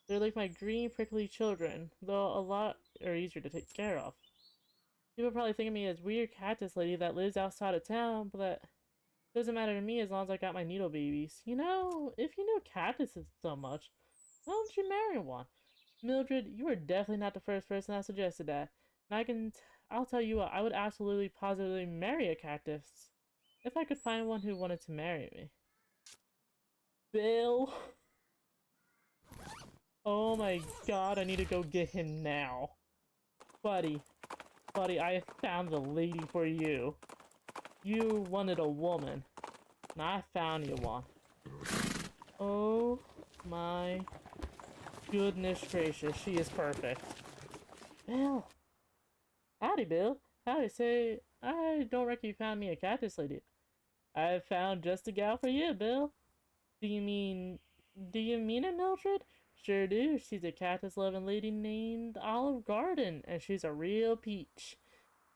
They're like my green, prickly children, though a lot are easier to take care of. People probably think of me as weird cactus lady that lives outside of town, but that doesn't matter to me as long as I got my needle babies. You know, if you know cactuses so much, why don't you marry one? Mildred, you are definitely not the first person that suggested that. And I'll tell you what, I would absolutely positively marry a cactus if I could find one who wanted to marry me. Bill! Oh my god, I need to go get him now. Buddy, I have found the lady for you. You wanted a woman, and I found you one. Oh my goodness gracious, she is perfect. Bill! Howdy, Bill. Howdy, say, I don't reckon you found me a cactus lady. I found just a gal for you, Bill. Do you mean it, Mildred? Sure do. She's a cactus-loving lady named Olive Garden, and she's a real peach.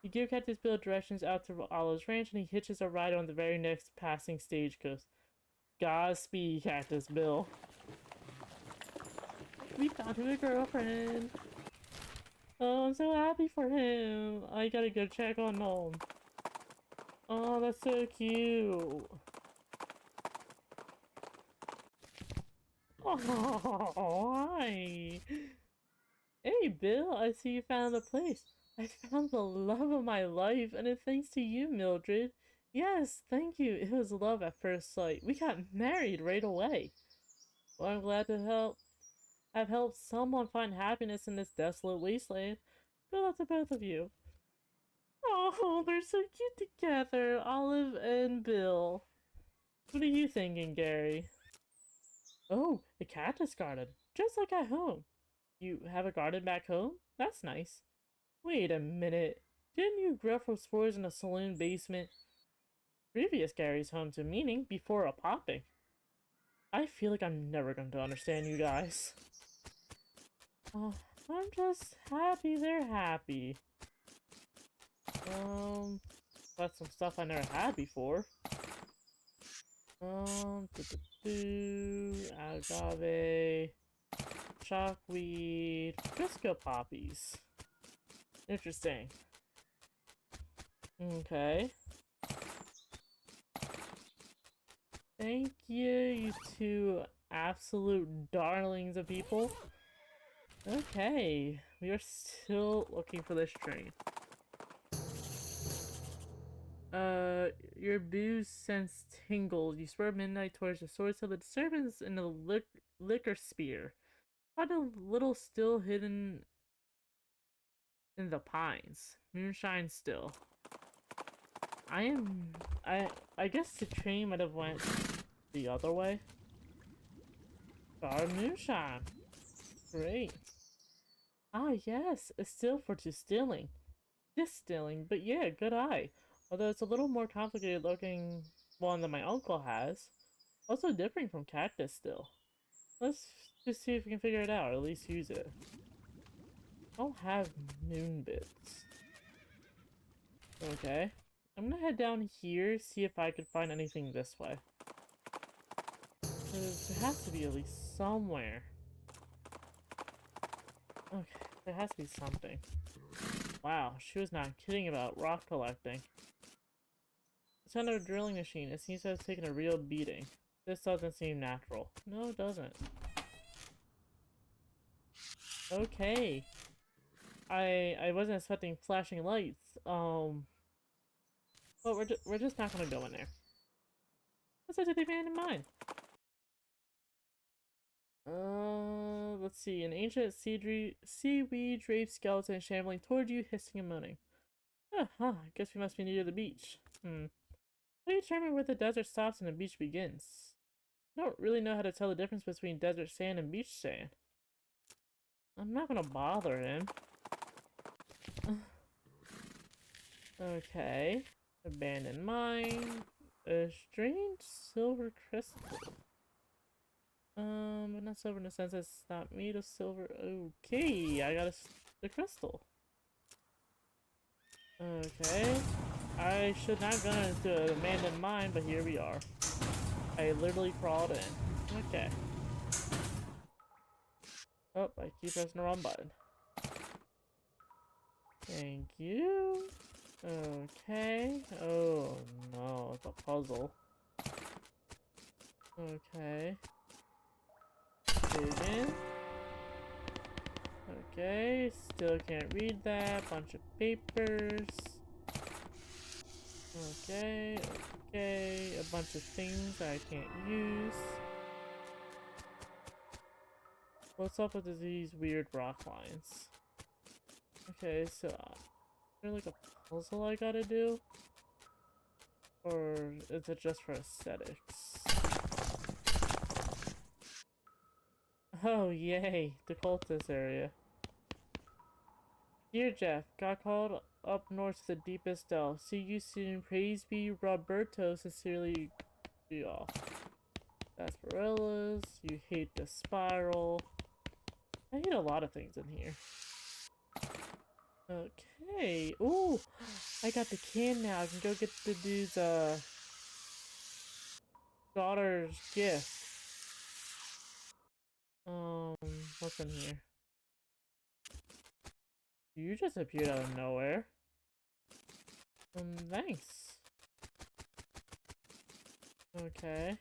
You give Cactus Bill directions out to Olive's ranch, and he hitches a ride on the very next passing stagecoach. Godspeed, Cactus Bill. We found him a girlfriend. Oh, I'm so happy for him. I gotta go check on him. Oh, that's so cute. Oh, hi. Hey, Bill, I see you found a place. I found the love of my life, and it's thanks to you, Mildred. Yes, thank you. It was love at first sight. We got married right away. Well, I'm glad to have helped someone find happiness in this desolate wasteland. Good luck to both of you. Oh, they're so cute together, Olive and Bill. What are you thinking, Gary? Oh, a cactus garden, just like at home. You have a garden back home? That's nice. Wait a minute. Didn't you grow from spores in a saloon basement? Previous Gary's home to meaning before a popping. I feel like I'm never going to understand you guys. Oh, I'm just happy they're happy. That's some stuff I never had before. Agave, chalkweed, Frisco poppies. Interesting. Okay. Thank you, you two absolute darlings of people. Okay, we are still looking for this train. Your booze sense tingled. You swerve midnight towards the source of the disturbance in the liquor sphere. Find a little still hidden in the pines. Moonshine still. I guess the train might have went the other way. Bar moonshine. Great. Ah, yes, a still for distilling, but yeah, good eye. Although it's a little more complicated looking one than my uncle has. Also different from cactus still. Let's just see if we can figure it out, or at least use it. I'll have moon bits. Okay. I'm gonna head down here, see if I could find anything this way. There has to be at least somewhere. Okay, there has to be something. Wow, she was not kidding about rock collecting. It's under a drilling machine. It seems to have taken a real beating. This doesn't seem natural. No, it doesn't. Okay. I wasn't expecting flashing lights. But we're just not gonna go in there. What's such a big man in mind? Let's see. An ancient seaweed draped skeleton shambling toward you, hissing and moaning. I guess we must be near the beach. How do you determine where the desert stops and the beach begins? I don't really know how to tell the difference between desert sand and beach sand. I'm not gonna bother him. Okay. Abandoned mine. A strange silver crystal. But not silver in the sense it's not made of silver. Okay, I got the crystal. Okay. I should not go into an abandoned mine, but here we are. I literally crawled in. Okay. Oh, I keep pressing the wrong button. Thank you. Okay. Oh no, it's a puzzle. Okay. Hidden. Okay, still can't read that. Bunch of papers. Okay, okay. A bunch of things I can't use. What's up with these weird rock lines? Okay, so is there like a puzzle I gotta do? Or is it just for aesthetics? Oh, yay, the cultist area. Dear Jeff, got called up north to the deepest delve. See you soon. Praise be Roberto. Sincerely, be off. Sarsaparillas. You hate the spiral. I hate a lot of things in here. Okay. Ooh, I got the can now. I can go get the dude's daughter's gift. What's in here? You just appeared out of nowhere. Thanks. Okay.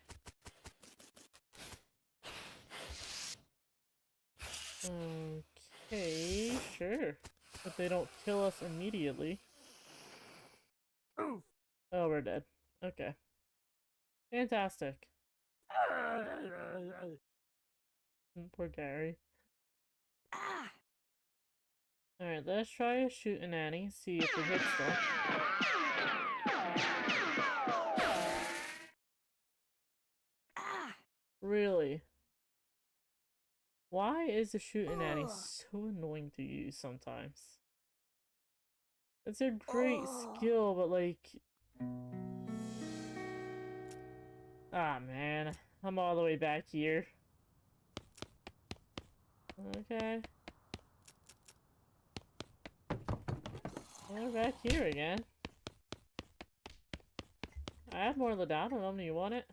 Okay, sure. But they don't kill us immediately. Oh, we're dead. Okay. Fantastic. Poor Gary. Alright, let's try a shooting Annie, see if it hits them. Really? Why is the shooting Annie so annoying to use sometimes? It's a great skill, but like... Ah, man. I'm all the way back here. Okay. We're back here again. I have more Laudanum. Do you want it?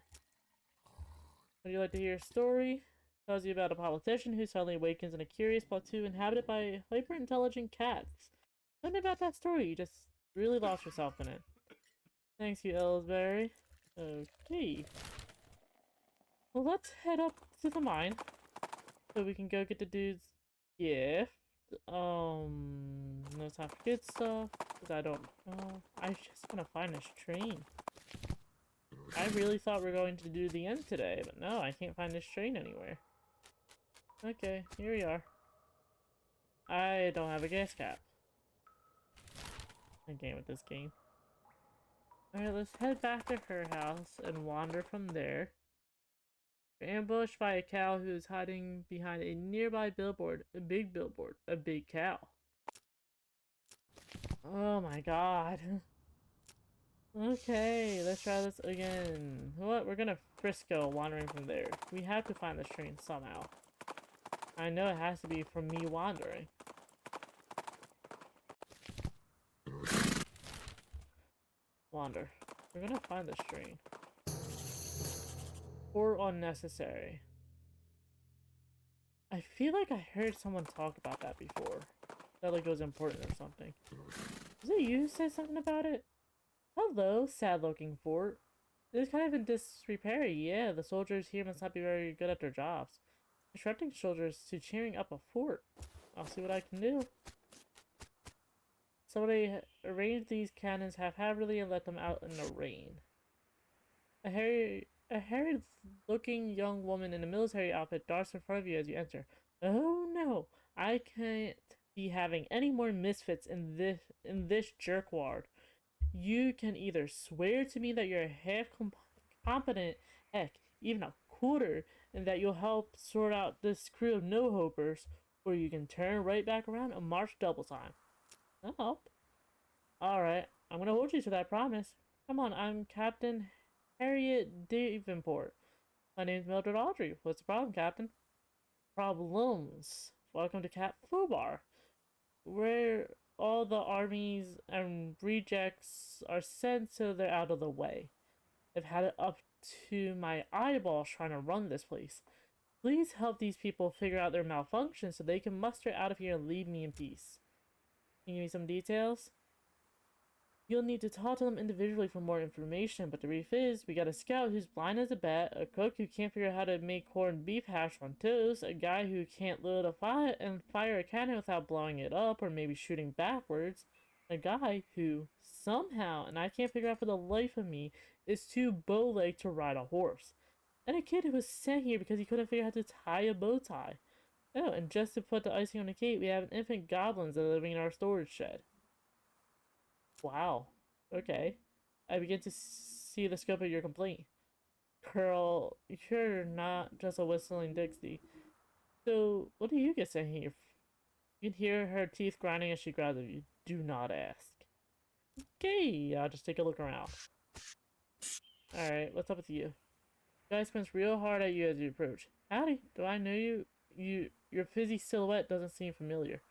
Would you like to hear a story? Tells you about a politician who suddenly awakens in a curious plateau inhabited by hyper-intelligent cats. Tell me about that story. You just really lost yourself in it. Thanks, you Ellsbury. Okay. Well, let's head up to the mine so we can go get the dude's gift. No time for good stuff because I don't know. I just want to find this train. I really thought we were going to do the end today, but no, I can't find this train anywhere. Okay, here we are. I don't have a gas cap. Again with this game. Alright, let's head back to her house and wander from there. We're ambushed by a cow who is hiding behind a nearby billboard. A big billboard. A big cow. Oh my god. Okay, let's try this again. What? We're gonna Frisco wandering from there. We have to find this train somehow. I know it has to be from me wandering. Wander. We're gonna find this train. Or unnecessary. I feel like I heard someone talk about that before. That like it was important or something. Was it you who said something about it? Hello, sad-looking fort. It is kind of in disrepair, yeah. The soldiers here must not be very good at their jobs. Instructing soldiers to cheering up a fort. I'll see what I can do. Somebody arranged these cannons haphazardly and let them out in the rain. A harried-looking young woman in a military outfit darts in front of you as you enter. Oh no, I can't be having any more misfits in this jerkward. You can either swear to me that you're a half-competent, heck, even a quarter, and that you'll help sort out this crew of no-hopers, or you can turn right back around and march double time. I'll help. Alright, I'm gonna hold you to that promise. Come on, I'm Captain Harriet Davenport. My name's Mildred Audrey. What's the problem, Captain? Problems. Welcome to Cat Foobar. Where all the armies and rejects are sent so they're out of the way. I've had it up to my eyeballs trying to run this place. Please help these people figure out their malfunction so they can muster out of here and leave me in peace. Can you give me some details? You'll need to talk to them individually for more information, but the brief is, we got a scout who's blind as a bat, a cook who can't figure out how to make corned beef hash on toast, a guy who can't load a fire and fire a cannon without blowing it up or maybe shooting backwards, a guy who, somehow, and I can't figure out for the life of me, is too bow-legged to ride a horse, and a kid who was sent here because he couldn't figure out how to tie a bow tie. Oh, and just to put the icing on the cake, we have an infant goblins that are living in our storage shed. Wow. Okay. I begin to see the scope of your complaint. Curl, you're not just a whistling Dixie. So, what do you get sent here? You can hear her teeth grinding as she grabs at you. Do not ask. Okay, I'll just take a look around. Alright, what's up with you? Guy squints real hard at you as you approach. Howdy, do I know you? Your fizzy silhouette doesn't seem familiar.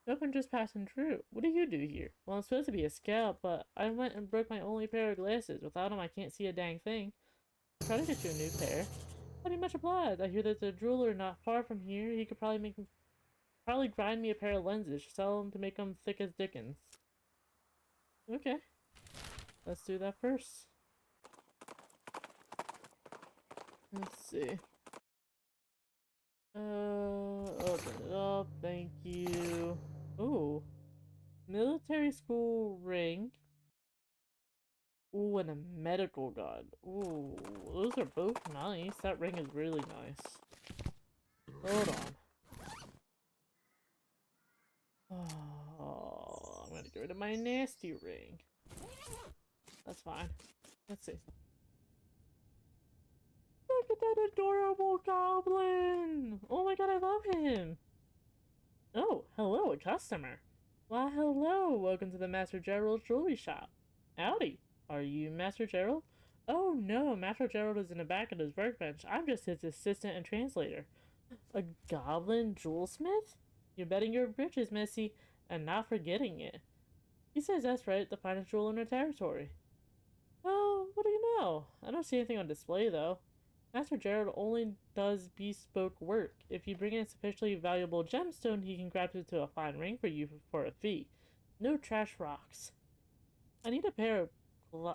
Nope, I'm just passing through. What do you do here? Well, I'm supposed to be a scout, but I went and broke my only pair of glasses. Without them, I can't see a dang thing. Try to get you a new pair. Pretty much obliged. I hear there's a jeweler not far from here. He could probably grind me a pair of lenses. Sell them to make them thick as Dickens. Okay, let's do that first. Let's see. Open it up. Thank you. Ooh. Military school ring. Ooh, and a medical gun. Ooh, those are both nice. That ring is really nice. Hold on. Oh, I'm gonna get rid of my nasty ring. That's fine. Let's see. Look at that adorable goblin! Oh my god, I love him! Oh, hello, a customer. Why, hello, welcome to the Master Gerald's jewelry shop. Howdy, are you Master Gerald? Oh no, Master Gerald is in the back of his workbench. I'm just his assistant and translator. A goblin jewelsmith? You're betting your britches, Missy, and not forgetting it. He says that's right, the finest jewel in her territory. Well, what do you know? I don't see anything on display, though. Master Gerald only does bespoke work. If you bring in a sufficiently valuable gemstone, he can craft it to a fine ring for you for a fee. No trash rocks. I need a pair of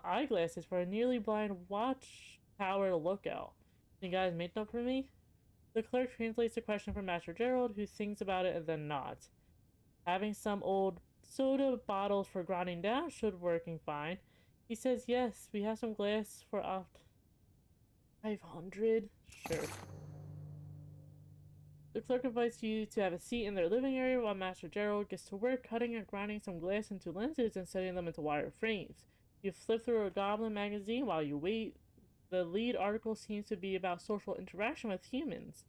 eyeglasses for a nearly blind watchtower lookout. You guys make them for me? The clerk translates the question for Master Gerald, who thinks about it and then nods. Having some old soda bottles for grinding down should working fine. He says yes, we have some glass for 500? Sure. The clerk invites you to have a seat in their living area while Master Gerald gets to work cutting and grinding some glass into lenses and setting them into wire frames. You flip through a goblin magazine while you wait. The lead article seems to be about social interaction with humans,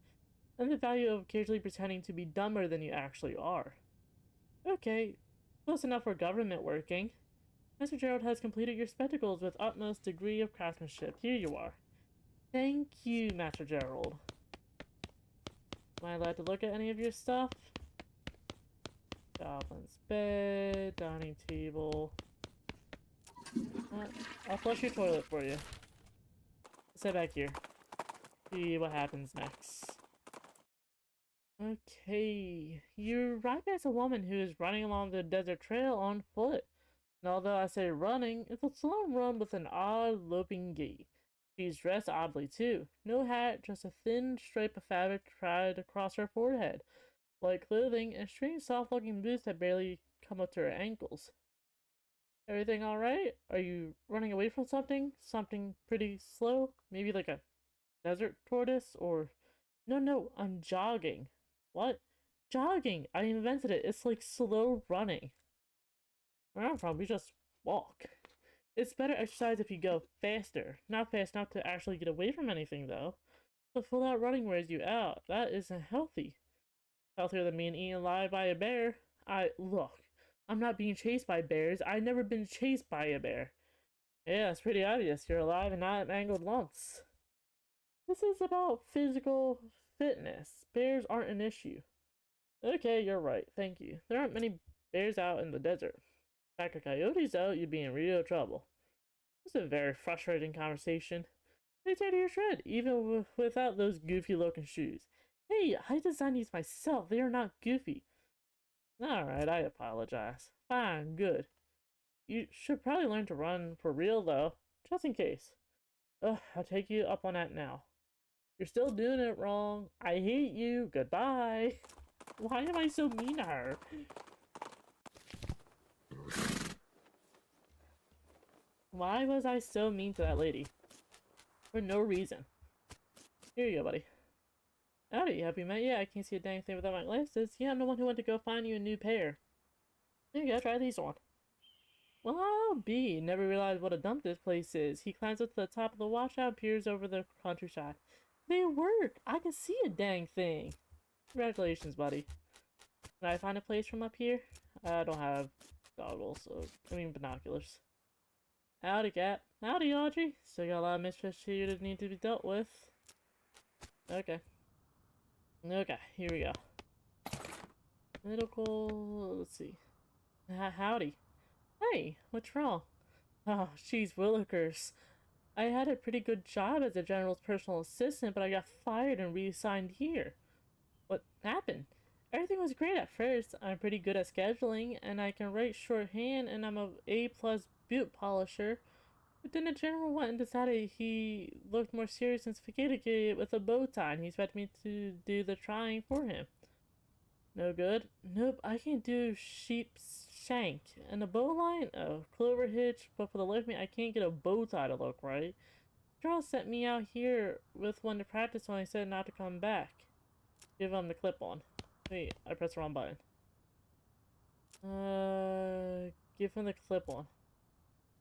and the value of occasionally pretending to be dumber than you actually are. Okay, close enough for government working. Mr. Gerald has completed your spectacles with utmost degree of craftsmanship. Here you are. Thank you, Master Gerald. Am I allowed to look at any of your stuff? Goblin's bed, dining table. I'll flush your toilet for you. Sit back here. See what happens next. Okay, you arrive as a woman who is running along the desert trail on foot. And although I say running, it's a slow run with an odd loping gait. She's dressed oddly too. No hat, just a thin stripe of fabric tied across her forehead. Light clothing and strange soft-looking boots that barely come up to her ankles. Everything alright? Are you running away from something? Something pretty slow? Maybe like a desert tortoise? Or... No, I'm jogging. What? Jogging! I invented it. It's like slow running. Where I'm from, we just walk. It's better exercise if you go faster. Not fast enough to actually get away from anything, though. But full out running wears you out. That isn't healthy. Healthier than being eaten alive by a bear. Look, I'm not being chased by bears. I've never been chased by a bear. Yeah, it's pretty obvious. You're alive and not mangled lumps. This is about physical fitness. Bears aren't an issue. Okay, you're right. Thank you. There aren't many Bears out in the desert. Pack of coyotes out, you'd be in real trouble. It was a very frustrating conversation. They tear to your shred, even without those goofy-looking shoes. Hey, I designed these myself. They are not goofy. Alright, I apologize. Fine, good. You should probably learn to run for real, though. Just in case. Ugh, I'll take you up on that now. You're still doing it wrong. I hate you. Goodbye. Why am I so mean to her? Why was I so mean to that lady? For no reason. Here you go, buddy. Howdy, have we met yet? I can't see a dang thing without my glasses. Yeah, I'm the one who went to go find you a new pair. There you go, try these on. Well, I'll be. Never realized what a dump this place is. He climbs up to the top of the washout, peers over the countryside. They work! I can see a dang thing! Congratulations, buddy. Can I find a place from up here? I don't have goggles, so I mean binoculars. Howdy, Cat. Howdy, Audrey. Still got a lot of misfits here that need to be dealt with. Okay. Okay, here we go. Medical, let's see. Howdy. Hey, what's wrong? Oh, jeez, Willikers. I had a pretty good job as the general's personal assistant, but I got fired and reassigned here. What happened? Everything was great at first. I'm pretty good at scheduling, and I can write shorthand, and I'm a A+ boot polisher. But then the general went and decided he looked more serious and sophisticated with a bow tie, and he expected me to do the trying for him. No good? Nope, I can't do sheep's shank. And the bowline? Oh, clover hitch, but for the life of me, I can't get a bow tie to look right. Charles sent me out here with one to practice when I said not to come back. Give him the clip-on. Wait, I pressed the wrong button. Give him the clip-on.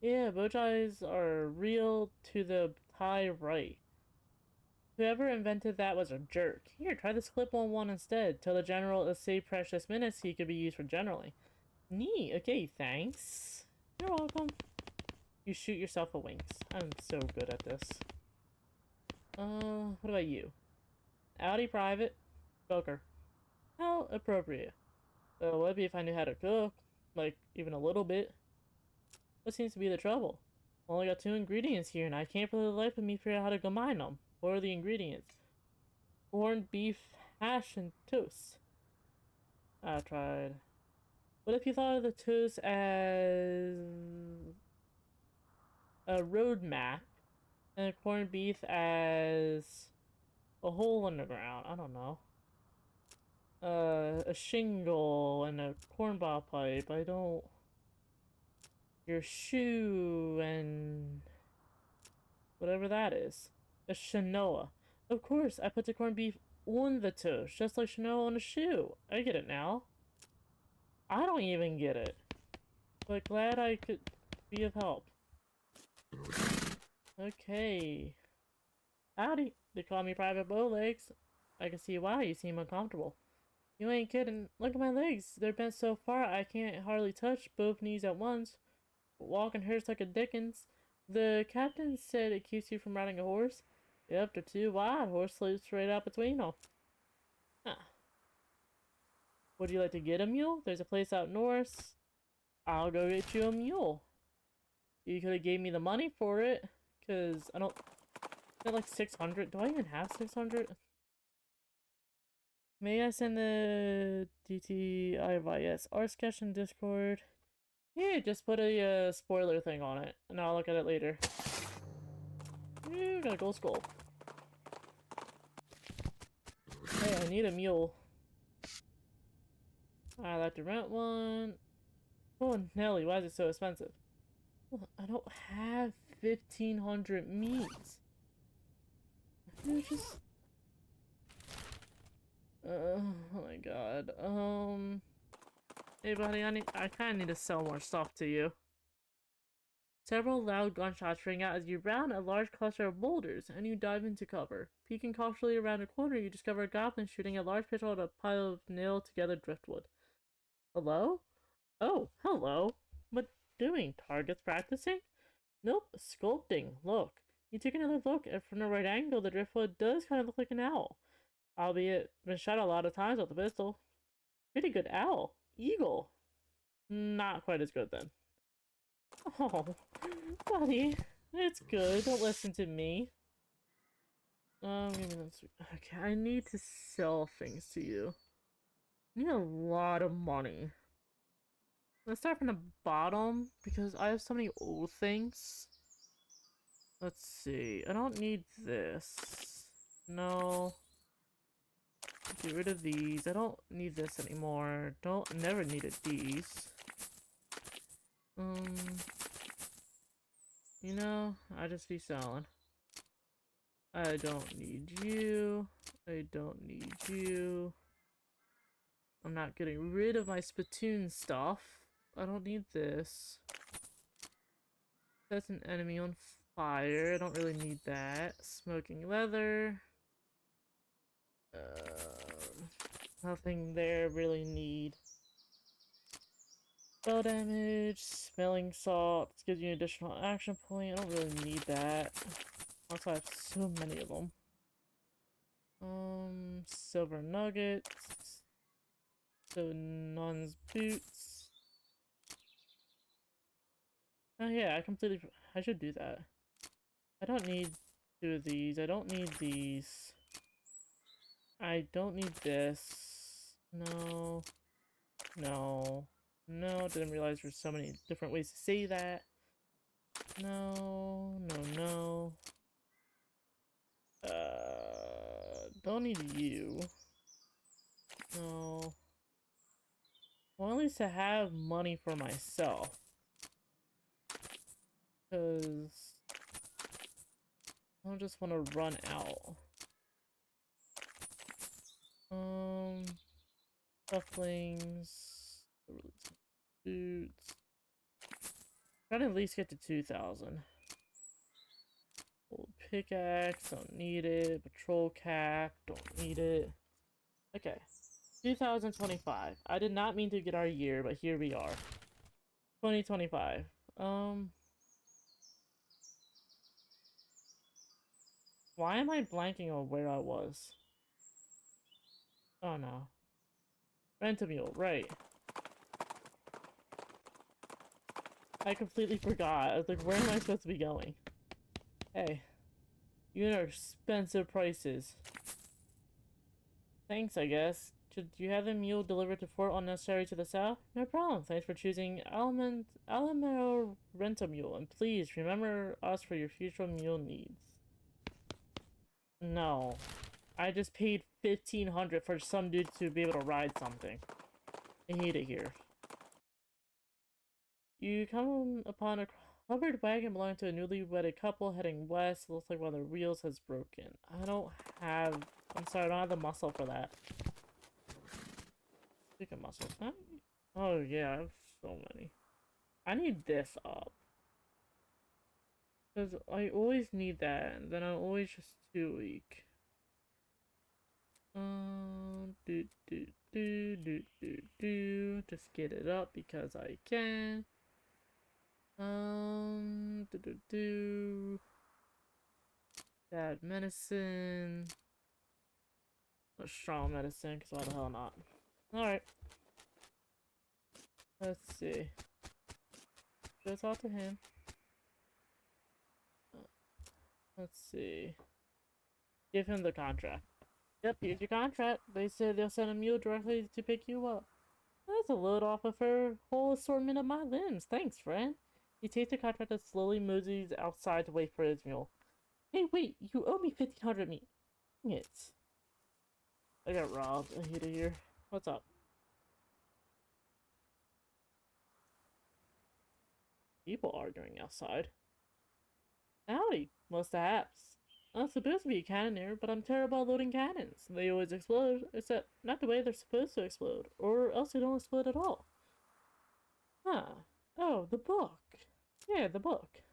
Yeah, bow ties are real to the tie right. Whoever invented that was a jerk. Here, try this clip-on one instead. Tell the general to save precious minutes he could be used for generally. Neat. Okay, thanks. You're welcome. You shoot yourself a winks. I'm so good at this. What about you? Audi Private. Cooker. How appropriate. What would be if I knew how to cook? Like, even a little bit. What seems to be the trouble? I only got 2 ingredients here, and I can't for the life of me figure out how to combine them. What are the ingredients? Corned beef, hash, and toast. I tried. What if you thought of the toast as a road map, and the corned beef as a hole in the ground? I don't know. A shingle and a cornball pipe. I don't... Your shoe and... whatever that is. A chenoa. Of course, I put the corned beef on the toast, just like chenoa on a shoe. I get it now. I don't even get it. But glad I could be of help. Okay. Howdy. They call me Private Bowlegs. I can see why you seem uncomfortable. You ain't kidding. Look at my legs. They're bent so far I can't hardly touch both knees at once. Walking hurts like a dickens. The captain said it keeps you from riding a horse. Yep, they're too wide. Horse slips right out between them. Huh. Would you like to get a mule? There's a place out north. I'll go get you a mule. You could have gave me the money for it. Because I don't... Is like 600? Do I even have 600? May I send the DTIVS art sketch in Discord? Yeah, just put a spoiler thing on it, and I'll look at it later. Got a gold skull. Hey, I need a mule. I'd like to rent one. Oh, Nelly, why is it so expensive? Well, I don't have 1,500 meats. Just... oh my god. Hey buddy, I kinda need to sell more stuff to you. Several loud gunshots ring out as you round a large cluster of boulders, and you dive into cover. Peeking cautiously around a corner, you discover a goblin shooting a large pistol at a pile of nailed-together driftwood. Hello? Oh, hello. What doing? Targets practicing? Nope, sculpting. Look. You take another look, and from the right angle, the driftwood does kind of look like an owl. Albeit, been shot a lot of times with the pistol. Pretty good owl. Eagle. Not quite as good then. Oh, buddy, it's good. Don't listen to me. Okay, I need to sell things to you. I need a lot of money. Let's start from the bottom because I have so many old things. Let's see. I don't need this. No. Get rid of these. I don't need this anymore. Never needed these. You know, I just be selling. I don't need you. I don't need you. I'm not getting rid of my spittoon stuff. I don't need this. That's an enemy on fire. I don't really need that. Smoking leather. Nothing there really need. Spell damage, smelling salt. This gives you an additional action point. I don't really need that. Also, I have so many of them. Silver nuggets. So nun's boots. Oh yeah, I should do that. I don't need two of these. I don't need these. I don't need this. No. No. No, didn't realize there's so many different ways to say that. No, no, no. Don't need you. No. Well, at least I have money for myself. Because I don't just want to run out. Cufflings. Boots. Gotta at least get to 2,000. Old pickaxe, don't need it. Patrol cap, don't need it. Okay. 2025. I did not mean to get our year, but here we are. 2025. Why am I blanking on where I was? Oh no. Rent-a-mule, right. I completely forgot. I was like, where am I supposed to be going? Hey. You know expensive prices. Thanks, I guess. Could you have the mule delivered to Fort Unnecessary to the south? No problem. Thanks for choosing Alamo Rent-a-Mule. And please, remember us for your future mule needs. No. I just paid $1,500 for some dude to be able to ride something. I hate it here. You come upon a covered wagon belonging to a newly wedded couple heading west. It looks like one of their wheels has broken. I don't have... I'm sorry, I don't have the muscle for that. Speaking of muscles, huh? Oh yeah, I have so many. I need this up. Because I always need that, and then I'm always just too weak. Just get it up because I can. Bad medicine. Or strong medicine, because why the hell not? Alright. Let's see. Go talk to him. Let's see. Give him the contract. Yep, here's your contract. They said they'll send a mule directly to pick you up. That's a load off of her whole assortment of my limbs. Thanks, friend. He takes the contract and slowly moseys outside to wait for his mule. Hey, wait, you owe me 1,500 meat. Dang it. I got robbed. I hate it here. What's up? People arguing outside. Howdy, mustahaps. I'm supposed to be a cannoneer, but I'm terrible at loading cannons. They always explode, except not the way they're supposed to explode, or else they don't explode at all. Huh. Oh, the book. Yeah, the book.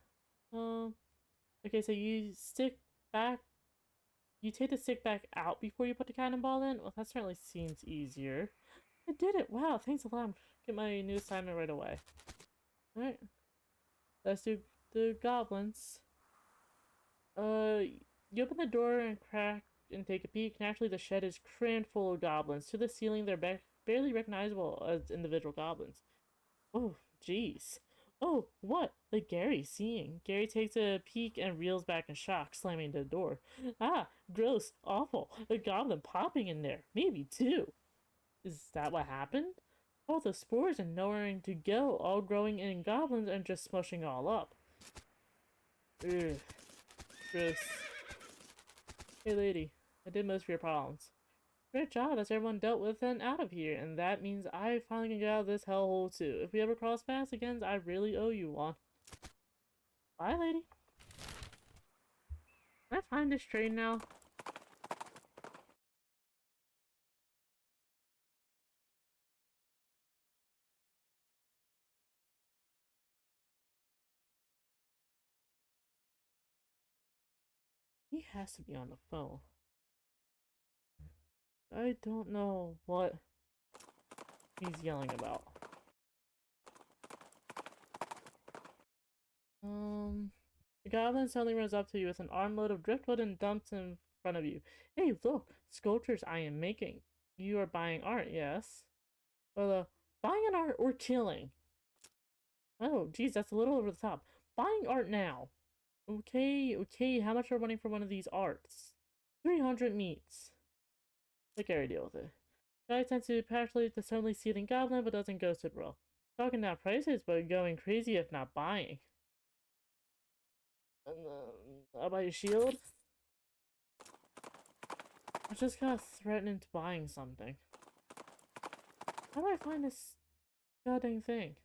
Okay, so you take the stick back out before you put the cannonball in? Well, that certainly seems easier. I did it! Wow, thanks a lot. Get my new assignment right away. Alright. Let's do the goblins. You open the door and crack and take a peek. Naturally, the shed is crammed full of goblins. To the ceiling, they're barely recognizable as individual goblins. Oh, jeez. Oh, what? Gary's seeing. Gary takes a peek and reels back in shock, slamming the door. Ah, gross, awful. A goblin popping in there. Maybe two. Is that what happened? All the spores and nowhere to go, all growing in goblins and just smushing all up. Ugh, gross. Hey lady, I did most of your problems. Great job, that's everyone dealt with and out of here, and that means I finally can get out of this hellhole too. If we ever cross paths again, I really owe you one. Bye, lady. Can I find this train now? He has to be on the phone. I don't know what he's yelling about. The goblin suddenly runs up to you with an armload of driftwood and dumps in front of you. Hey, look! Sculptures I am making. You are buying art, yes? Well, buying an art or killing? Oh, geez, that's a little over the top. Buying art now. Okay, okay, how much are we running for one of these arts? 300 meats. Let Gary deal with it. Guy tends to partially the suddenly seething goblin, but doesn't ghost it well. Talking down prices, but going crazy if not buying. And I'll buy a shield. I just got threatened into buying something. How do I find this goddamn thing?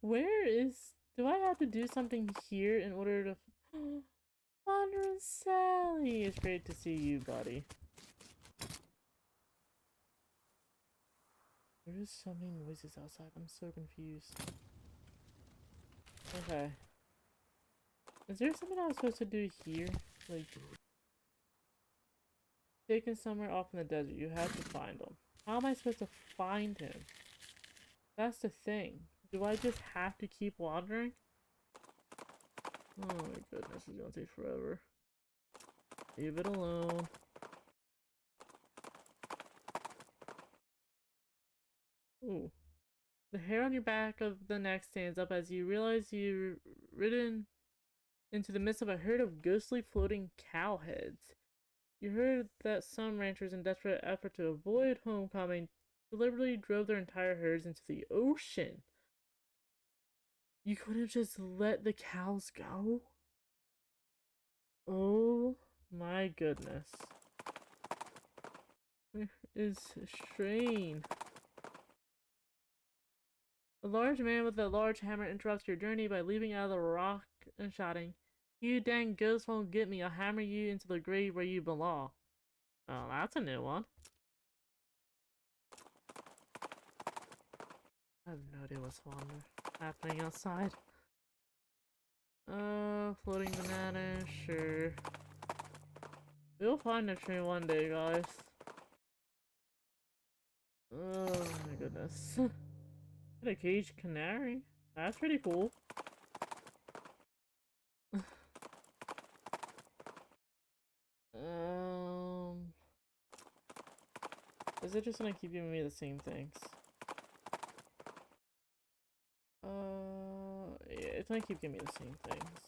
Where is... Do I have to do something here in order to... Wandering Sally! It's great to see you, buddy. There is so many noises outside. I'm so confused. Okay. Is there something I was supposed to do here? Like... Taken somewhere off in the desert. You have to find him. How am I supposed to find him? That's the thing. Do I just have to keep wandering? Oh my goodness, it's gonna take forever. Leave it alone. Ooh. The hair on your back of the neck stands up as you realize you've ridden into the midst of a herd of ghostly floating cow heads. You heard that some ranchers, in desperate effort to avoid homecoming, deliberately drove their entire herds into the ocean. You couldn't just let the cows go? Oh my goodness. Where is Strain? A large man with a large hammer interrupts your journey by leaping out of the rock and shouting, "You dang ghost won't get me, I'll hammer you into the grave where you belong." Oh, that's a new one. I have no idea what's happening outside. Floating banana, sure. We'll find a tree one day, guys. Oh my goodness. Got a caged canary. That's pretty cool. Is it just gonna keep giving me the same things? Yeah, it's gonna keep giving me the same things.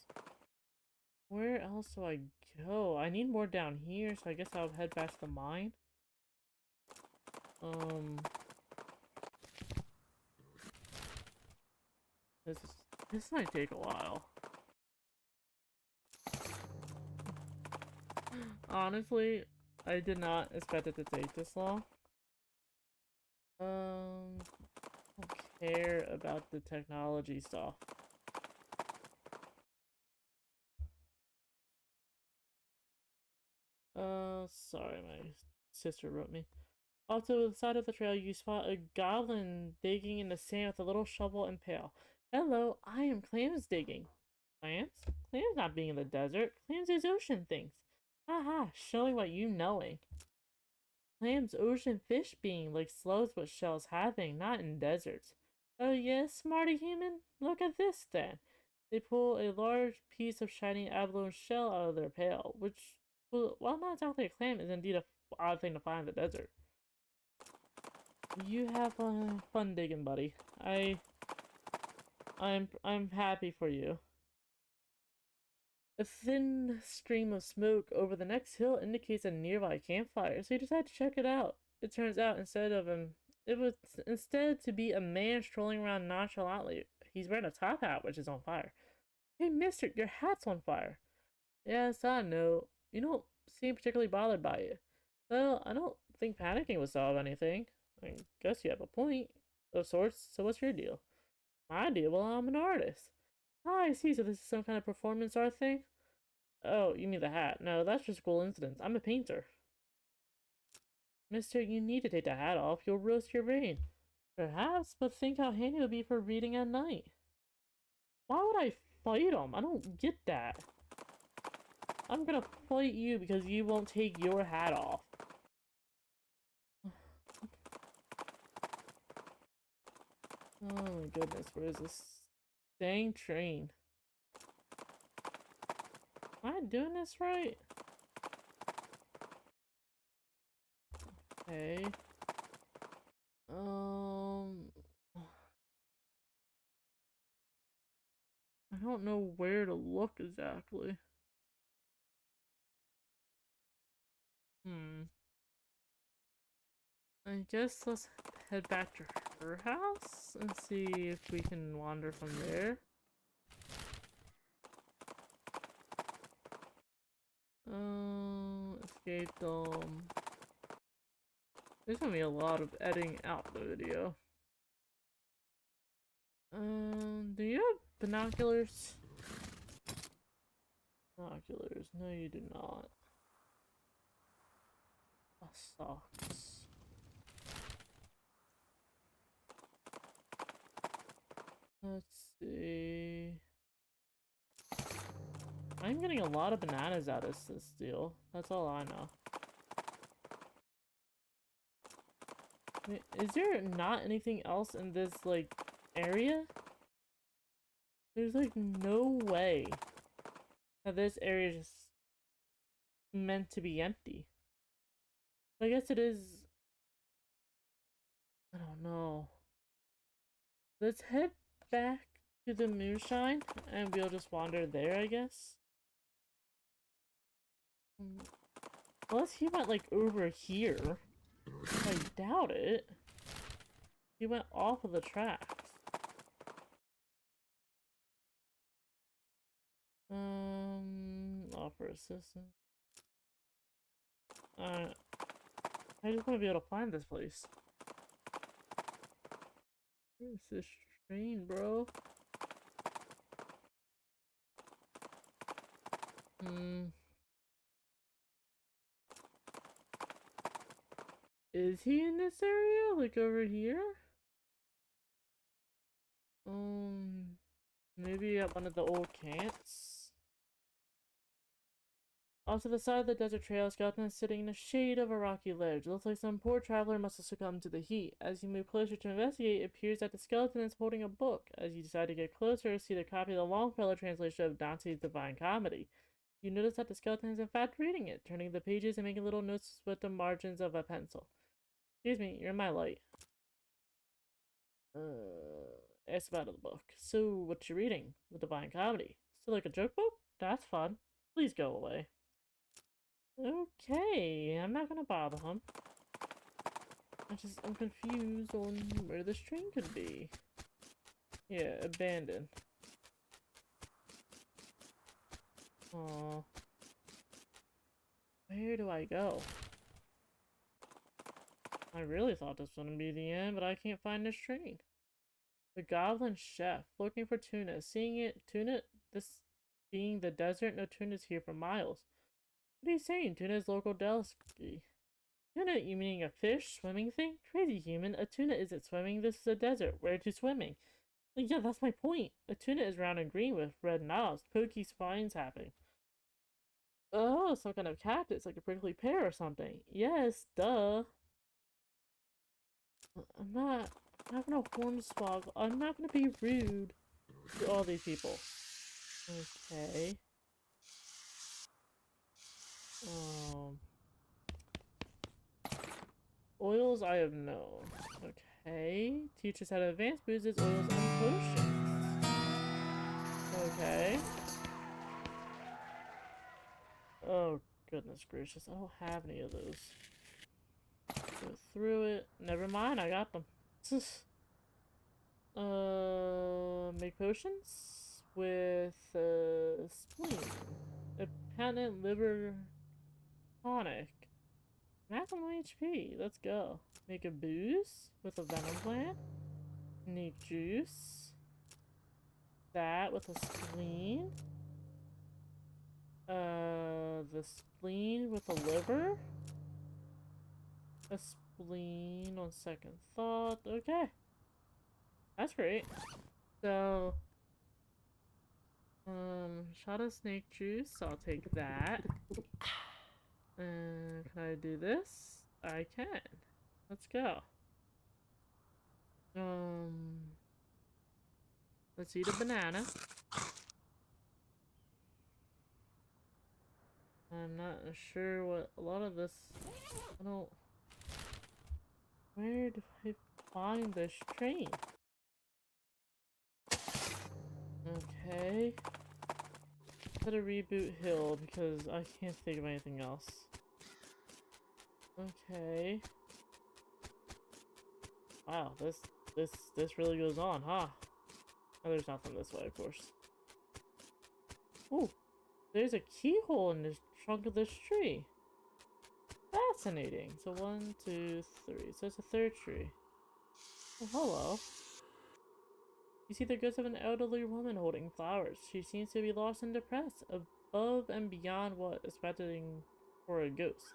Where else do I go? I need more down here, so I guess I'll head back to the mine. This might take a while. Honestly, I did not expect it to take this long. Don't care about the technology stuff. Sorry, my sister wrote me. Off to the side of the trail, you spot a goblin digging in the sand with a little shovel and pail. Hello, I am Clams digging. Clams? Clams not being in the desert. Clams is ocean things. Haha, showing what you knowing. Clams ocean fish being like slugs with shells having, not in deserts. Oh yes, smarty human? Look at this then. They pull a large piece of shiny abalone shell out of their pail, which, well, while not exactly a clam, is indeed a odd thing to find in the desert. You have fun digging, buddy. I'm happy for you. A thin stream of smoke over the next hill indicates a nearby campfire, so you decide to check it out. It turns out it was instead to be a man strolling around nonchalantly. He's wearing a top hat, which is on fire. Hey, mister, your hat's on fire. Yes, I know. You don't seem particularly bothered by it. Well, I don't think panicking would solve anything. I guess you have a point of sorts, so what's your deal? My deal? Well, I'm an artist. Ah, I see, so this is some kind of performance art thing? Oh, you mean the hat. No, that's just a coincidence. I'm a painter. Mister, you need to take the hat off. You'll roast your brain. Perhaps, but think how handy it would be for reading at night. Why would I fight him? I don't get that. I'm gonna fight you because you won't take your hat off. Oh my goodness, where is this dang train? Am I doing this right? Okay. I don't know where to look exactly. I guess let's head back to her house and see if we can wander from there. Escape dome. There's gonna be a lot of editing out the video. Do you have binoculars? Binoculars, no you do not. Oh, socks. Let's see. I'm getting a lot of bananas out of this deal. That's all I know. Wait, is there not anything else in this, like, area? There's, like, no way that this area is just meant to be empty. I guess it is... I don't know. Let's head back to the moonshine, and we'll just wander there, I guess. Unless he went, like, over here. I doubt it. He went off of the tracks. Offer assistance. I just want to be able to find this place. Where's this train, bro? Is he in this area? Like over here? Maybe at one of the old camps? Off to the side of the desert trail, a skeleton is sitting in the shade of a rocky ledge. It looks like some poor traveler must have succumbed to the heat. As you move closer to investigate, it appears that the skeleton is holding a book. As you decide to get closer, see the copy of the Longfellow translation of Dante's Divine Comedy. You notice that the skeleton is in fact reading it, turning the pages and making little notes with the margins of a pencil. Excuse me, you're in my light. Ask about the book. So, what you reading? The Divine Comedy. Still like a joke book? That's fun. Please go away. Okay, I'm not gonna bother him. I'm confused on where this train could be. Yeah, abandoned. Aww. Where do I go? I really thought this wouldn't be the end, but I can't find this train. The Goblin Chef, looking for tuna. Seeing it, tuna, this being the desert, no tuna's here for miles. What are you saying? Tuna is local delicacy. Tuna, you meaning a fish swimming thing? Crazy human, a tuna isn't swimming, this is a desert. Where to swimming? Yeah, that's my point. A tuna is round and green with red knobs, pokey spines happening. Oh, some kind of cactus, like a prickly pear or something. Yes, duh. I'm not gonna hornswoggle. I'm not gonna be rude to all these people. Okay. Oils I have known. Okay. Teach us how to advance boozes, oils, and potions. Okay. Oh, goodness gracious. I don't have any of those. Go through it. Never mind, I got them. Make potions with spleen. A patent liver tonic. Maximum HP. Let's go. Make a booze with a venom plant. Need juice. That with a spleen. The spleen with a liver. A spleen on second thought. Okay. That's great. So, shot of snake juice. I'll take that. Can I do this? I can. Let's go. Let's eat a banana. I'm not sure what a lot of this. I don't. Where do I find this train? Okay. Put a reboot hill because I can't think of anything else. Okay. Wow, this really goes on, huh? Oh, there's nothing this way, of course. Ooh, there's a keyhole in the trunk of this tree. Fascinating. So 1, 2, 3. So it's a third tree. Oh, hello. You see the ghost of an elderly woman holding flowers. She seems to be lost and depressed, above and beyond what is expecting for a ghost.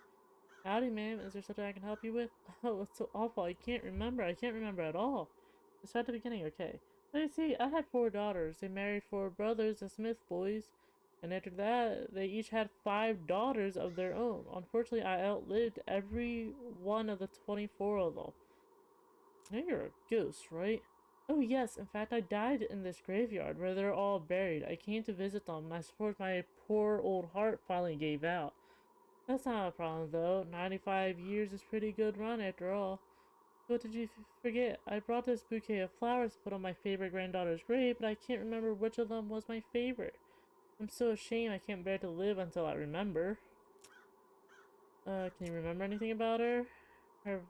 Howdy, ma'am. Is there something I can help you with? Oh, it's so awful. I can't remember. I can't remember at all. Let's start at the beginning, okay. Let me see. I had 4 daughters. They married 4 brothers, the Smith boys. And after that, they each had 5 daughters of their own. Unfortunately, I outlived every one of the 24 of them. Now you're a ghost, right? Oh yes, in fact I died in this graveyard where they're all buried. I came to visit them and I suppose my poor old heart finally gave out. That's not a problem though. 95 years is a pretty good run after all. What did you forget? I brought this bouquet of flowers to put on my favorite granddaughter's grave, but I can't remember which of them was my favorite. I'm so ashamed I can't bear to live until I remember. Can you remember anything about her? Her...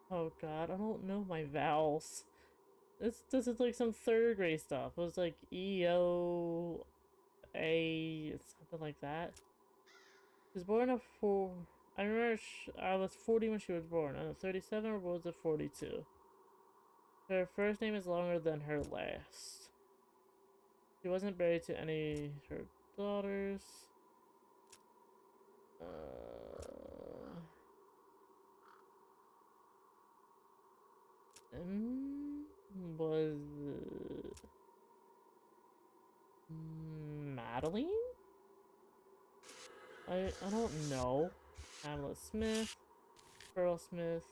Oh god, I don't know my vowels. This is like some 3rd grade stuff. It was like E-O... A... something like that. She was born at 4... I remember I was 40 when she was born. And 37 or was it 42? Her first name is longer than her last. She wasn't married to any of her daughters. Was Madeline? I don't know. Hamlet Smith, Pearl Smith.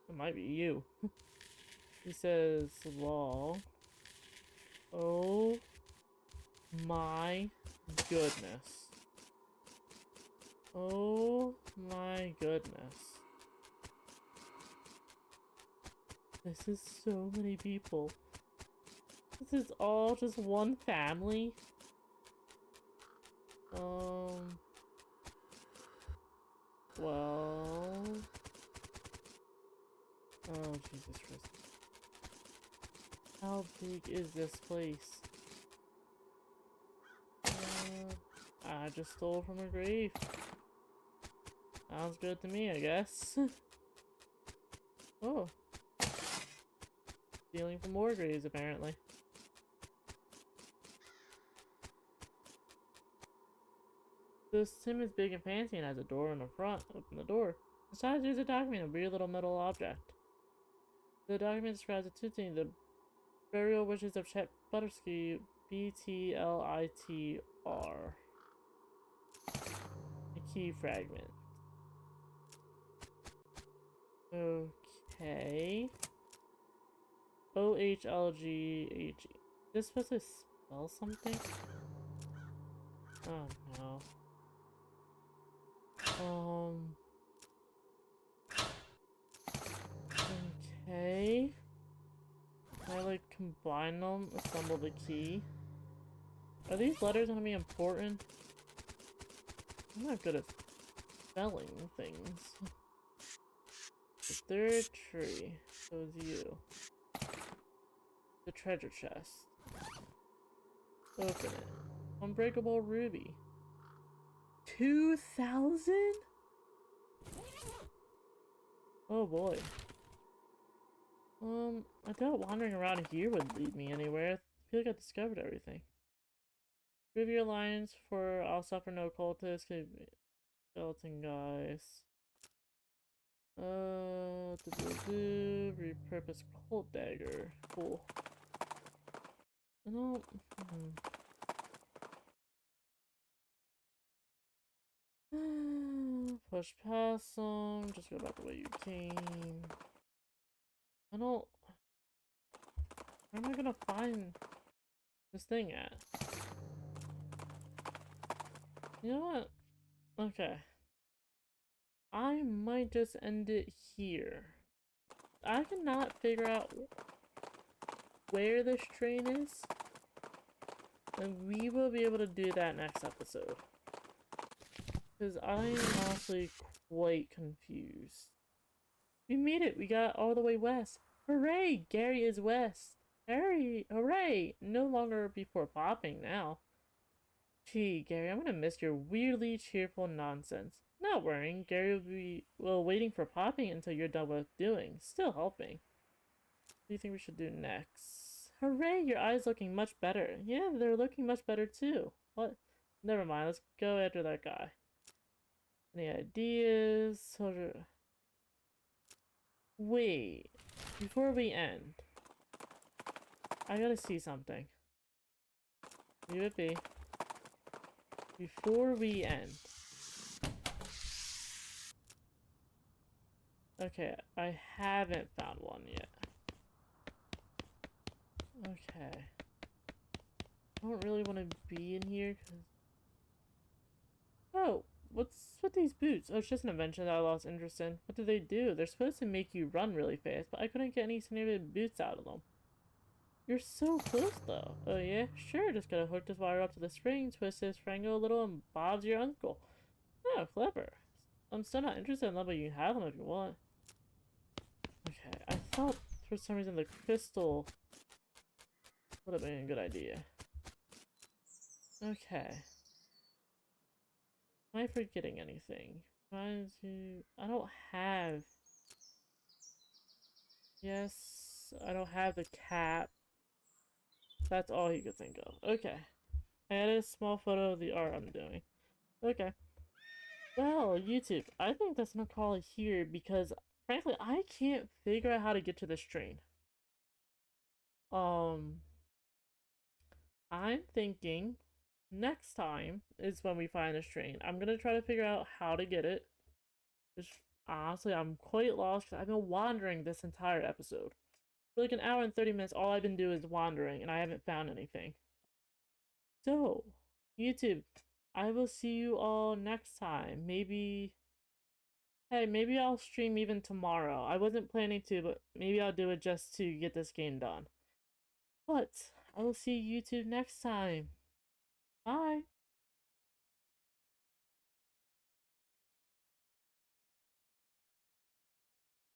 It might be you. He says law. Oh my goodness. Oh my goodness. This is so many people. This is all just one family. Well... Oh, Jesus Christ. How big is this place? I just stole from a grave. Sounds good to me, I guess. Oh. Stealing from more graves, apparently. This sim is big and fancy and has a door in the front. Open the door. Inside there's a document, a weird little metal object. The document describes a two-thing, the burial wishes of Chet Buttersky, BTLITR. A key fragment. Okay. OHLGH. Is this supposed to spell something? Oh no. combine them, assemble the key. Are these letters gonna be important? I'm not good at spelling things. The third tree. So is you. The treasure chest. Open it. Unbreakable ruby. 2,000? Oh boy. I doubt wandering around here would lead me anywhere. I feel like I discovered everything. Prove your alliance for I'll suffer no cultists. Skeleton guys. Repurpose cold dagger. Cool. No. Push past them. Just go back the way you came. I don't. Where am I gonna find this thing at? You know what? Okay. I might just end it here. I cannot figure out where this train is. And we will be able to do that next episode. Because I am honestly quite confused. We made it! We got all the way west! Hooray! Gary is west! Hooray! No longer before popping now. Gee, Gary, I'm gonna miss your weirdly cheerful nonsense. Not worrying, Gary will be, well, waiting for popping until you're done with doing. Still helping. What do you think we should do next? Hooray, your eyes looking much better. Yeah, they're looking much better too. What? Never mind, let's go after that guy. Any ideas? Wait, before we end, I gotta see something. Leave it be. Before we end. Okay, I haven't found one yet. Okay. I don't really want to be in here because... Oh, what's with these boots? Oh, it's just an invention that I lost interest in. What do they do? They're supposed to make you run really fast, but I couldn't get any significant boots out of them. You're so close though. Oh yeah? Sure, just gotta hook this wire up to the spring, twist this frango a little, and Bob's your uncle. Oh, clever. I'm still not interested in them, but you can have them if you want. Okay, I thought for some reason the crystal would have been a good idea. Okay. Am I forgetting anything? I don't have... Yes, I don't have the cap. That's all he could think of. Okay. I added a small photo of the art I'm doing. Okay. Well, YouTube, I think that's gonna call it here because, frankly, I can't figure out how to get to this train. I'm thinking next time is when we find this train. I'm gonna try to figure out how to get it. Just honestly, I'm quite lost because I've been wandering this entire episode. For like an hour and 30 minutes, all I've been doing is wandering, and I haven't found anything. So, YouTube, I will see you all next time. Maybe... Hey, maybe I'll stream even tomorrow. I wasn't planning to, but maybe I'll do it just to get this game done. But, I will see YouTube next time. Bye!